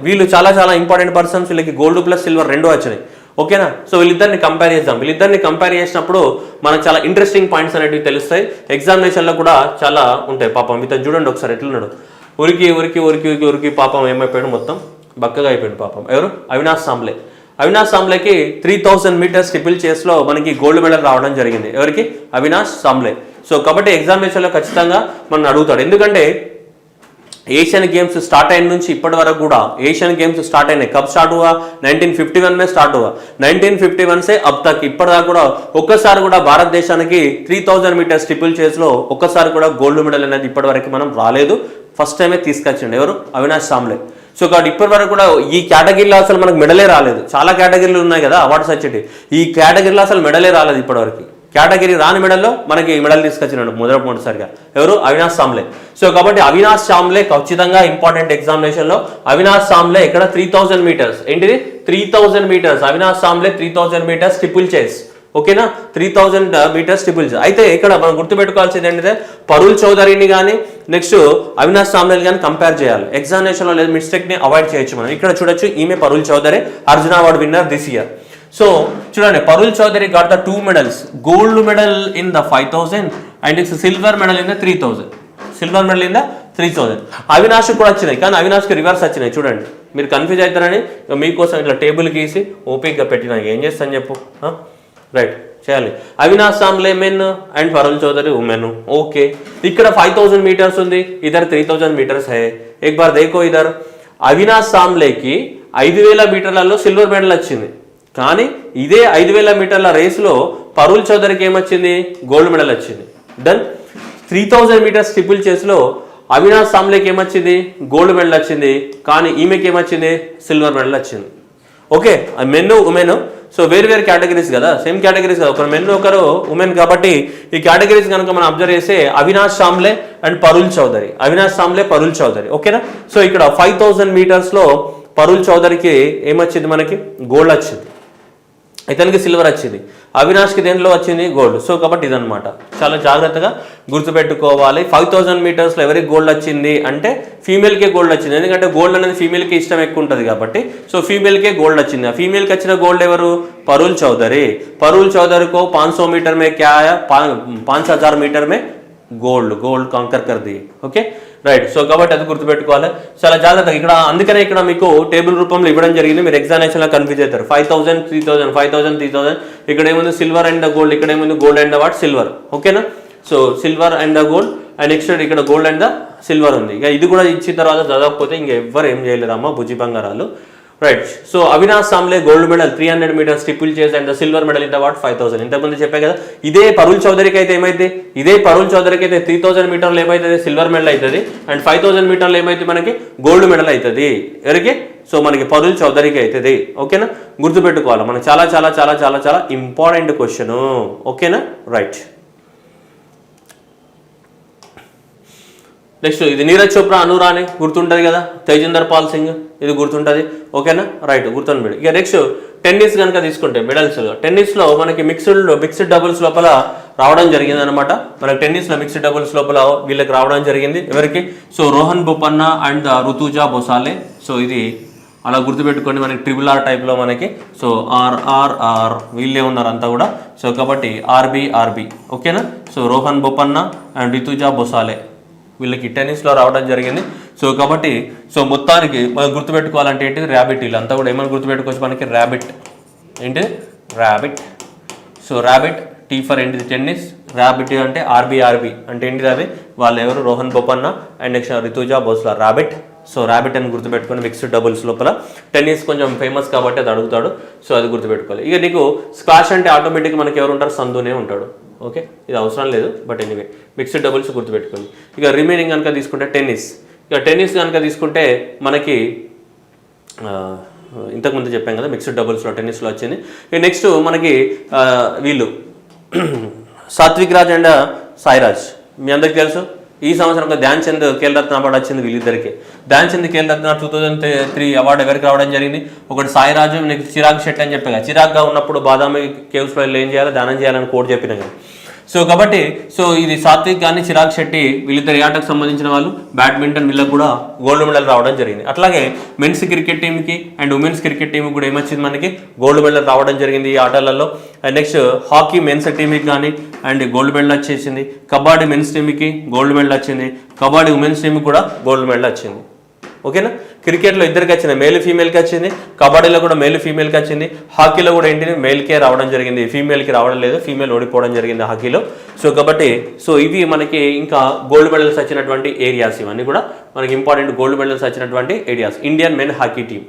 వీళ్ళు చాలా ఇంపార్టెంట్ పర్సన్స్, వీళ్ళకి గోల్డ్ ప్లస్ సిల్వర్ రెండు వచ్చినాయి, ఓకేనా. సో వీళ్ళిద్దరిని కంపేర్ చేద్దాం. వీళ్ళిద్దరిని కంపేర్ చేసినప్పుడు మనకు చాలా ఇంట్రెస్టింగ్ పాయింట్స్ అనేవి తెలుస్తాయి, ఎగ్జామినేషన్లో కూడా చాలా ఉంటాయి. పాపం ఇతను చూడండి ఒకసారి ఎట్లున్నాడు, ఉరికి పాపం ఏమైపోయాడు, మొత్తం బక్కగా అయిపోయాడు పాపం. ఎవరు, అవినాష్ సాంబ్లేకి 3000 మీటర్స్ ట్రిపుల్ చేస్లో మనకి గోల్డ్ మెడల్ రావడం జరిగింది. ఎవరికి, అవినాష్ సాంబ్లే. సో కాబట్టి ఎగ్జామినేషన్లో ఖచ్చితంగా మనం అడుగుతాడు, ఎందుకంటే एशियन गेम्स स्टार्ट అయిన నుంచి ఇప్పటి వరకు కూడా एशियन गेम्स स्टार्ट అయినాయి. कब स्टार्ट हुआ 1951 में स्टार्ट हुआ. 1951 से अब तक ఇప్పటిదాకా కూడా ఒక్కసారి కూడా భారతదేశానికి 3000 మీటర్స్ ట్రిపుల్ చేస్ లో ఒక్కసారి కూడా గోల్డ్ మెడల్ అనేది ఇప్పటివరకు మనం రాలేదు. ఫస్ట్ టైమే తీసుకొచ్చిండు ఎవరు, అవినాష్ సాంబ్లే. సో కాబట్టి ఇప్పటి వరకు కూడా ఈ కేటగిరీలో అసలు మనకు మెడలే రాలేదు. చాలా కేటగిరీలు ఉన్నాయి కదా అవార్డ్స్ వచ్చేటి, ఈ కేటగిరీలో అసలు మెడలే రాలేదు ఇప్పటివరకు. కేటగిరీ రాని మెడల్లో మనకి మెడల్ తీసుకొచ్చినాడు మొదటిసారిగా ఎవరు, అవినాష్ సాంబ్లే. సో కాబట్టి అవినాష్ సాంబ్లే ఖచ్చితంగా ఇంపార్టెంట్ ఎగ్జామినేషన్ లో. అవినాష్ సాంబ్లే ఇక్కడ 3000 మీటర్స్ ఏంటిది 3000 metres Avinash Sable 3000 metres triple చేస్, ఓకేనా, 3000 మీటర్స్ ట్రిపుల్ చేస్. అయితే ఇక్కడ మనం గుర్తుపెట్టుకోవాల్సింది ఏంటంటే పరుల్ చౌదరిని కానీ నెక్స్ట్ అవినాష్ సాంబ్లేని కానీ కంపేర్ చేయాలి ఎగ్జామినేషన్ లో. లేదా మిస్టేక్ ని అవాయిడ్ చేయొచ్చు మనం. ఇక్కడ చూడొచ్చు ఈమె Parul Chaudhary, Arjuna award winner this year. So చూడండి Parul Chaudhary got the 2 medals, gold medal in the 5000 and it's silver medal in the 3000, silver medal in the 3000. Avinash కూడా వచ్చినాయి కానీ అవినాష్కి రివర్స్ వచ్చినాయి. చూడండి మీరు కన్ఫ్యూజ్ అవుతారని మీకోసం ఇట్లా టేబుల్ గీసి ఓపిక్గా పెట్టినా ఏం చేస్తాను చెప్పు, రైట్ చేయాలి. Avinash Sable men and Parul Chaudhary women. Okay, ఇక్కడ 5000 మీటర్స్ ఉంది, ఇधर 3000 మీటర్స్ है. एक बार देखो इधर అవినాష్ సాంబ్లేకి 5000 మీటర్లలో సిల్వర్ మెడల్ వచ్చింది, కానీ ఇదే 5000 మీటర్ల రేసులో పరుల్ చౌదరికి ఏమొచ్చింది, గోల్డ్ మెడల్ వచ్చింది. డన్. 3000 మీటర్స్ ట్రిపుల్ చేస్లో అవినాష్ సాంబ్లేకి ఏమొచ్చింది, గోల్డ్ మెడల్ వచ్చింది, కానీ ఈమెకి ఏమొచ్చింది, సిల్వర్ మెడల్ వచ్చింది. ఓకే, మెన్ ఉమెన్, సో వేరు వేరు కేటగిరీస్ కదా, సేమ్ కేటగిరీస్ కదా, ఒకరు మెన్ ఒకరు ఉమెన్. కాబట్టి ఈ కేటగిరీస్ కనుక మనం అబ్జర్వ్ చేస్తే అవినాష్ సాంబ్లే అండ్ పరుల్ చౌదరి, అవినాష్ సాంబ్లే పరుల్ చౌదరి, ఓకేనా. సో ఇక్కడ 5000 మీటర్స్లో పరుల్ చౌదరికి ఏమొచ్చింది, మనకి గోల్డ్ వచ్చింది, ఇతనికి సిల్వర్ వచ్చింది, అవినాష్కి దేంట్లో వచ్చింది, గోల్డ్. సో కాబట్టి ఇదనమాట, చాలా జాగ్రత్తగా గుర్తుపెట్టుకోవాలి. 5000 మీటర్స్లో ఎవరికి గోల్డ్ వచ్చింది అంటే ఫీమేల్కే గోల్డ్ వచ్చింది, ఎందుకంటే గోల్డ్ అనేది ఫీమేల్కి ఇష్టం ఎక్కువ ఉంటుంది కాబట్టి. సో ఫీమేల్కే గోల్డ్ వచ్చింది. ఆ ఫీమేల్కి వచ్చిన గోల్డ్ ఎవరు, పరుల్ చౌదరి. పరుల్ చౌదరికో 500 मीटर में क्या आया, 5000 मीटर में గోల్డ్ కాంకర్ కర్ ది. Okay right. సో కాబట్టి అది గుర్తుపెట్టుకోవాలి చాలా జాగ్రత్తగా. ఇక్కడ అందుకనే ఇక్కడ మీకు టేబుల్ రూపంలో ఇవ్వడం జరిగింది, మీరు ఎగ్జామినేషన్లో కన్ఫ్యూజ్ అవుతారు. 5000 3000 5000 3000, ఇక్కడ ఏముంది సిల్వర్ అండ్ ద గోల్డ్, ఇక్కడ ఏముంది gold and the what silver, ఓకేనా. So silver and the gold and next ఇక్కడ గోల్డ్ అండ్ ద సిల్వర్ ఉంది. ఇక ఇది కూడా ఇచ్చిన తర్వాత చదవకపోతే ఇంక ఎవ్వరు ఏం చేయలేరమ్మా బుజ్జి బంగారాలు. Right. So Avinash Sable gold medal 300 metres steeplechase and the silver medal in the what 5000. ఇంతకుముందు చెప్పే కదా, ఇదే పరుల్ చౌదరికి అయితే ఏమైతే, ఇదే పరుల్ చౌదరికి అయితే 3000 మీటర్లు ఏమైతుంది, సిల్వర్ మెడల్ అవుతుంది, అండ్ 5000 మీటర్లు ఏమైతే మనకి గోల్డ్ మెడల్ అవుతుంది. ఎవరికి? సో మనకి పరుల్ చౌదరికి అవుతుంది. ఓకేనా, గుర్తుపెట్టుకోవాలి మనకి చాలా చాలా చాలా చాలా చాలా ఇంపార్టెంట్ క్వశ్చన్. ఓకేనా, రైట్. నెక్స్ట్ ఇది నీరజ్ చోప్రా అనురాని గుర్తుంటుంది కదా, తేజిందర్ పాల్ సింగ్ ఇది గుర్తుంటుంది. ఓకేనా, రైట్, గుర్తుండి. ఇక నెక్స్ట్ టెన్నిస్ కనుక తీసుకుంటే మెడల్స్, టెన్నిస్లో మనకి మిక్స్డ్ డబుల్స్ లోపల రావడం జరిగింది అనమాట. మనకి టెన్నిస్లో మిక్స్డ్ డబుల్స్ లోపల వీళ్ళకి రావడం జరిగింది. ఎవరికి? So Rohan Bopanna and Rutuja Bhosale. So ఇది అలా గుర్తుపెట్టుకోండి, మనకి ట్రిపుల్ ఆర్ టైప్లో మనకి. సో ఆర్ఆర్ఆర్ వీళ్ళే ఉన్నారు అంతా కూడా. సో కాబట్టి ఆర్బి. ఓకేనా, సో రోహన్ బొపన్నా అండ్ రుతుజా బొసాలే వీళ్ళకి టెన్నిస్లో రావడం జరిగింది. సో కాబట్టి సో మొత్తానికి మనం గుర్తుపెట్టుకోవాలంటే ఏంటిది, ర్యాబిట్. వీళ్ళంతా కూడా ఏమైనా గుర్తుపెట్టుకోవచ్చు మనకి, ర్యాబిట్ ఏంటిది, rabbit. So rabbit, T for ఏంటిది టెన్నిస్, ర్యాబిట్ అంటే ఆర్బి అంటే ఏంటిది అది, వాళ్ళు ఎవరు, Rohan Bopanna and next Rutuja Bhosale, rabbit. So rabbit అని గుర్తుపెట్టుకొని మిక్స్డ్ డబుల్స్ లోపల టెన్నిస్ కొంచెం ఫేమస్ కాబట్టి అది అడుగుతాడు. సో అది గుర్తుపెట్టుకోవాలి. ఇక నీకు స్క్వాష్ అంటే ఆటోమేటిక్గా మనకి ఎవరు ఉంటారు, సంధునే ఉంటాడు. ఓకే, ఇది అవసరం లేదు, బట్ ఎనీవే మిక్స్డ్ డబుల్స్ గుర్తుపెట్టుకోండి. ఇక రిమైనింగ్ కనుక తీసుకుంటే టెన్నిస్. ఇక టెన్నిస్ కనుక తీసుకుంటే మనకి ఇంతకుముందు చెప్పాం కదా మిక్స్డ్ డబుల్స్లో టెన్నిస్లో వచ్చింది. ఇక నెక్స్ట్ మనకి వీళ్ళు సాత్విక్ రాజ్ అండ్ సాయిరాజ్ మీ అందరికి తెలుసు. ఈ సంవత్సరం ధ్యాన్ చంద్ ఖేల్ రత్న అవార్డు వచ్చింది వీళ్ళిద్దరికి. ధ్యాన్ చంద్ ఖేల్ రత్న 2003 అవార్డు ఎవరికి రావడం జరిగింది, ఒకటి సాయిరాజు, నెక్స్ట్ చిరాగ్ శెట్టి అని చెప్పాను. చిరాగ్గా ఉన్నప్పుడు బాదామి కేవ్స్లో ఏం చేయాలి, దానం చేయాలని కోడ్ చెప్పిన కదా. సో కాబట్టి సో ఇది సాత్విక్ కానీ చిరాగ్ శెట్టి వీళ్ళిద్దరు ఆటకు సంబంధించిన వాళ్ళు. బ్యాడ్మింటన్ వీళ్ళకి కూడా గోల్డ్ మెడల్ రావడం జరిగింది. అట్లాగే మెన్స్ క్రికెట్ టీంకి అండ్ ఉమెన్స్ క్రికెట్ టీంకి కూడా ఏమొచ్చింది, మనకి గోల్డ్ మెడల్ రావడం జరిగింది ఈ ఆటలలో. అండ్ నెక్స్ట్ హాకీ మెన్స్ టీంకి కానీ అండ్ గోల్డ్ మెడల్ వచ్చేసింది. కబడ్డీ మెన్స్ టీంకి గోల్డ్ మెడల్ వచ్చింది. కబడ్డీ ఉమెన్స్ టీంకి కూడా గోల్డ్ మెడల్ వచ్చింది. ఓకేనా, క్రికెట్లో ఇద్దరికి వచ్చింది, మేల్ ఫీమేల్కి వచ్చింది. కబడ్డీలో కూడా మేల్ ఫీమేల్కి వచ్చింది. హాకీలో కూడా ఏంటిది, మేల్కే రావడం జరిగింది, ఫీమేల్కి రావడం లేదు, ఫీమేల్ ఓడిపోవడం జరిగింది హాకీలో. సో కాబట్టి సో ఇవి మనకి ఇంకా గోల్డ్ మెడల్స్ వచ్చినటువంటి ఏరియాస్, ఇవన్నీ కూడా మనకి ఇంపార్టెంట్ గోల్డ్ మెడల్స్ వచ్చినటువంటి areas. Indian men hockey team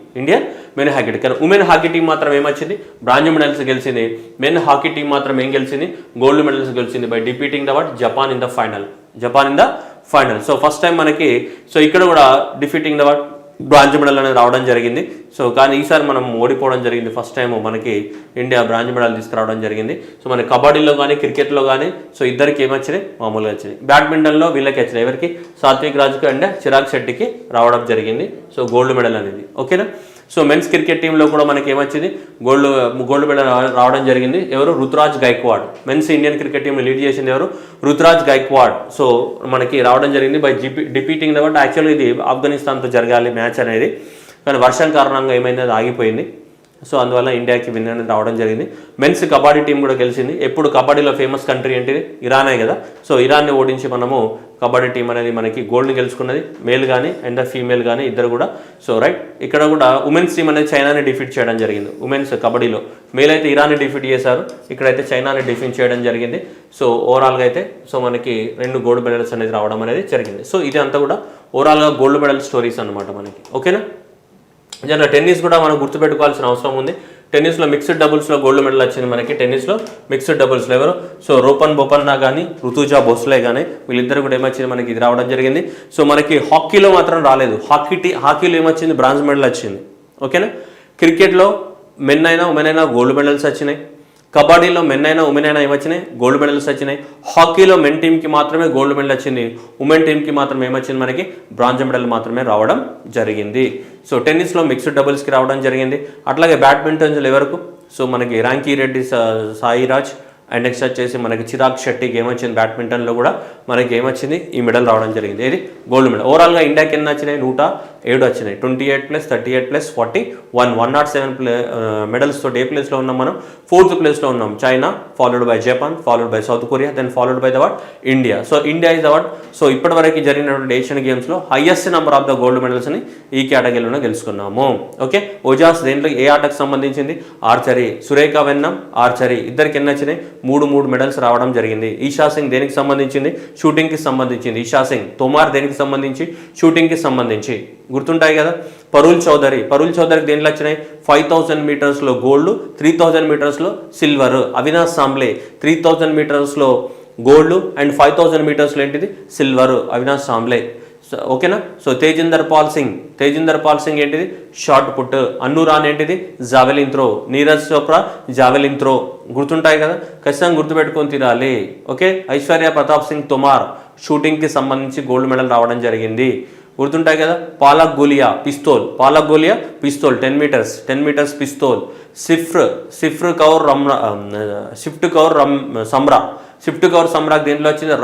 కానీ ఉమెన్ హాకీ టీం మాత్రం ఏమొచ్చింది, బ్రాంజ్ మెడల్స్ గెలిచింది. మెన్ హాకీ టీం మాత్రం ఏం గెలిచింది, గోల్డ్ మెడల్స్ గెలిచింది by defeating the what Japan in the final. So first time మనకి సో ఇక్కడ కూడా defeating the what bronze medal అనేది రావడం జరిగింది. సో కానీ ఈసారి మనం ఓడిపోవడం జరిగింది. ఫస్ట్ టైం మనకి ఇండియా బ్రాంజ్ మెడల్ తీసుకురావడం జరిగింది. సో మన కబడ్డీలో కానీ క్రికెట్లో కానీ సో ఇద్దరికి ఏమొచ్చినాయి, మామూలుగా వచ్చినాయి. బ్యాడ్మింటన్లో వీళ్ళకి వచ్చినాయి, ఎవరికి, సాత్విక్ రాజ్కి అండ్ చిరాగ్ శెట్టికి రావడం జరిగింది. సో గోల్డ్ మెడల్ అనేది. ఓకేనా, సో మెన్స్ క్రికెట్ టీంలో కూడా మనకి ఏమొచ్చింది, గోల్డ్ మెడల్ రావడం జరిగింది. ఎవరు, Ruturaj Gaikwad. Men's Indian cricket టీంని లీడ్ చేసింది ఎవరు, రుతురాజ్ గైక్వాడ్. సో మనకి రావడం జరిగింది బై డిఫీటింగ్ ద వాట్. యాక్చువల్గా ఇది ఆఫ్ఘనిస్తాన్తో జరగాలి మ్యాచ్ అనేది, కానీ వర్షం కారణంగా ఏమైంది, అది ఆగిపోయింది. సో అందువల్ల ఇండియాకి విన్ అనేది రావడం జరిగింది. మెన్స్ కబడ్డీ టీం కూడా గెలిచింది. ఎప్పుడు కబడ్డీలో ఫేమస్ కంట్రీ ఏంటిది, ఇరానే కదా. సో ఇరాన్ని ఓడించి మనము కబడ్డీ టీం అనేది మనకి గోల్డ్ని గెలుచుకున్నది, మేల్ కానీ అండ్ ఫీమేల్ కానీ ఇద్దరు కూడా. సో రైట్, ఇక్కడ కూడా ఉమెన్స్ టీం అనేది చైనాని డిఫీట్ చేయడం జరిగింది. ఉమెన్స్ కబడ్డీలో మేల్ అయితే ఇరాన్ని డిఫీట్ చేశారు, ఇక్కడైతే చైనాని డిఫీట్ చేయడం జరిగింది. సో ఓవరాల్గా అయితే సో మనకి 2 గోల్డ్ మెడల్స్ అనేది రావడం అనేది జరిగింది. సో ఇది అంతా కూడా ఓవరాల్గా గోల్డ్ మెడల్ స్టోరీస్ అనమాట మనకి. ఓకేనా, జనరల్ టెన్నిస్ కూడా మనం గుర్తుపెట్టుకోవాల్సిన అవసరం ఉంది. టెన్నిస్లో మిక్స్డ్ డబుల్స్లో గోల్డ్ మెడల్ వచ్చింది మనకి. టెన్నిస్లో మిక్స్డ్ డబుల్స్లో ఎవరు, సో రోహన్ బొపన్నా కానీ రుతుజా బోస్లే కానీ వీళ్ళిద్దరు కూడా ఏమొచ్చింది, మనకి ఇది రావడం జరిగింది. సో మనకి హాకీలో మాత్రం రాలేదు. హాకీలో ఏమొచ్చింది, బ్రాంజ్ మెడల్ వచ్చింది. ఓకేనా, క్రికెట్లో మెన్ అయినా ఉమెన్ అయినా గోల్డ్ మెడల్స్ వచ్చినాయి. కబడ్డీలో మెన్ అయినా ఉమెన్ అయినా ఏమొచ్చినాయి, గోల్డ్ మెడల్స్ వచ్చినాయి. హాకీలో మెన్ టీంకి మాత్రమే గోల్డ్ మెడల్ వచ్చింది, ఉమెన్ టీంకి మాత్రం ఏమొచ్చింది, మనకి బ్రాంజ్ మెడల్ మాత్రమే రావడం జరిగింది. సో టెన్నిస్లో మిక్స్డ్ డబుల్స్కి రావడం జరిగింది. అట్లాగే బ్యాడ్మింటన్స్లో ఎవరకు, సో మనకి రాంకీ రెడ్డి, సాయిరాజ్ అండ్ నెక్స్ట్ వచ్చేసి మనకి చిరాగ్ శెట్టికి ఏమొచ్చింది, బ్యాడ్మింటన్లో కూడా మనకి ఏమొచ్చింది, ఈ మెడల్ రావడం జరిగింది. ఇది గోల్డ్ మెడల్. ఓవరాల్గా ఇండియాకి ఎన్ని వచ్చినాయి, 107 వచ్చినాయి. 28 + 38 + 40 107 మెడల్స్ తోటి ఏ ప్లేస్లో ఉన్నాం మనం, 4th ప్లేస్లో ఉన్నాం. China followed by Japan, followed by South Korea, then followed by the what India. So India is the what, so ఇప్పటివరకు జరిగినటువంటి ఏషియన్ గేమ్స్లో highest number of the gold మెడల్స్ని ఈ కేటగిరీలోనే గెలుచుకున్నాము. ఓకే, ఓజాస్ దేంట్లో ఏ ఆటకు సంబంధించింది, ఆర్చరీ. సురేఖ వెన్నం ఆర్చరీ, ఇద్దరికి ఎన్ని వచ్చినాయి, మూడు మెడల్స్ రావడం జరిగింది. ఈషా సింగ్ దేనికి సంబంధించింది? షూటింగ్కి సంబంధించింది. ఈషా సింగ్. తోమార్ దేనికి సంబంధించి? షూటింగ్కి సంబంధించి. గుర్తుంటాయి కదా. పరుల్ చౌదరికి దేనిలో వచ్చినాయి? 5000 మీటర్స్లో గోల్డ్, 3000 మీటర్స్లో సిల్వర్. అవినాష్ సాంబ్లే 3000 మీటర్స్లో గోల్డ్ అండ్ 5000 మీటర్స్లో ఏంటిది? సిల్వర్. అవినాష్ సాంబ్లే. ఓకేనా. సో తేజిందర్ పాల్ సింగ్ ఏంటిది? Shot put. అన్ను రాన్ ఏంటిది? Javelin throw. Neeraj Chopra javelin throw. గుర్తుంటాయి కదా, ఖచ్చితంగా గుర్తుపెట్టుకొని తీరాలి. ఓకే. ఐశ్వర్య ప్రతాప్ సింగ్ తోమార్ షూటింగ్కి సంబంధించి గోల్డ్ మెడల్ రావడం జరిగింది. గుర్తుంటాయి కదా. Palak Gulia pistol 10 metres pistol. Sift Kaur Samra దేంట్లో వచ్చింది?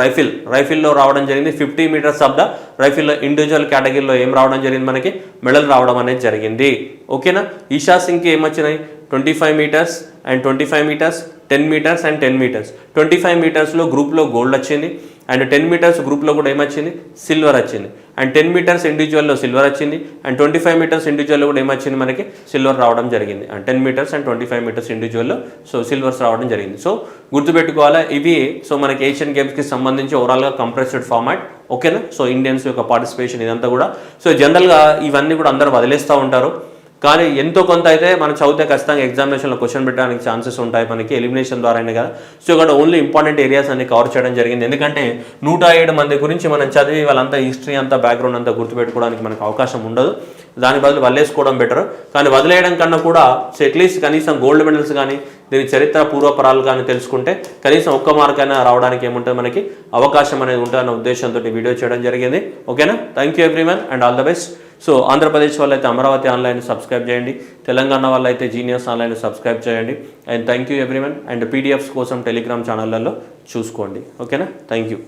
రైఫిల్లో రావడం జరిగింది. 50 మీటర్స్ ఆఫ్ ద రైఫిల్లో ఇండివిజువల్ కేటగిరీలో ఏం రావడం జరిగింది? మనకి మెడల్ రావడం అనేది జరిగింది. ఓకేనా. ఈషా సింగ్కి ఏమొచ్చినాయి? 25 metres and 25 metres, 10 metres and 10 metres. 25 మీటర్స్లో గ్రూప్లో గోల్డ్ వచ్చింది అండ్ 10 మీటర్స్ గ్రూప్లో కూడా ఏమొచ్చింది? సిల్వర్ వచ్చింది. అండ్ 10 మీటర్స్ ఇండివిజువల్లో సిల్వర్ వచ్చింది అండ్ 25 మీటర్స్ ఇండివిజువల్లో కూడా ఏమొచ్చింది? మనకి సిల్వర్ రావడం జరిగింది. అండ్ 10 మీటర్స్ అండ్ 25 మీటర్స్ ఇండివిజువల్లో సో సిల్వర్స్ రావడం జరిగింది. సో గుర్తుపెట్టుకోవాలా ఇవి. సో మనకి ఏషియన్ గేమ్స్కి సంబంధించి ఓవరాల్గా కంప్రెస్డ్ ఫార్మాట్. ఓకేనా. సో ఇండియన్స్ యొక్క పార్టిసిపేషన్ ఇదంతా కూడా. సో జనరల్గా ఇవన్నీ కూడా అందరూ వదిలేస్తూ ఉంటారు, కానీ ఎంతో కొంత అయితే మనం చదివితే ఖచ్చితంగా ఎగ్జామినేషన్లో క్వశ్చన్ పెట్టడానికి ఛాన్సెస్ ఉంటాయి మనకి ఎలిమినేషన్ ద్వారానే కదా. సో ఇక్కడ ఓన్లీ ఇంపార్టెంట్ ఏరియాస్ అన్ని కవర్ చేయడం జరిగింది. ఎందుకంటే 107 మంది గురించి మనం చదివి వాళ్ళంతా హిస్టరీ అంతా బ్యాక్గ్రౌండ్ అంతా గుర్తుపెట్టుకోవడానికి మనకు అవకాశం ఉండదు. దాని బదులు వదిలేసుకోవడం బెటర్. కానీ వదిలేయడం కన్నా కూడా అట్లీస్ట్ కనీసం గోల్డ్ మెడల్స్ కానీ దీని చరిత్ర పూర్వపరాలు కానీ తెలుసుకుంటే కనీసం ఒక్క మార్క్ అయినా రావడానికి ఏముంటుంది మనకి అవకాశం అనేది ఉంటుందన్న ఉద్దేశంతో వీడియో చేయడం జరిగింది. ఓకేనా. Thank you everyone and all the best. So Andhra Pradesh వాళ్ళైతే అమరావతి ఆన్లైన్ సబ్స్క్రైబ్ చేయండి, తెలంగాణ వాళ్ళైతే జీనియస్ ఆన్లైన్ సబ్స్క్రైబ్ చేయండి. And thank you everyone. And PDFs కోసం టెలిగ్రామ్ ఛానళ్ళల్లో చూసుకోండి. ఓకేనా. Thank you.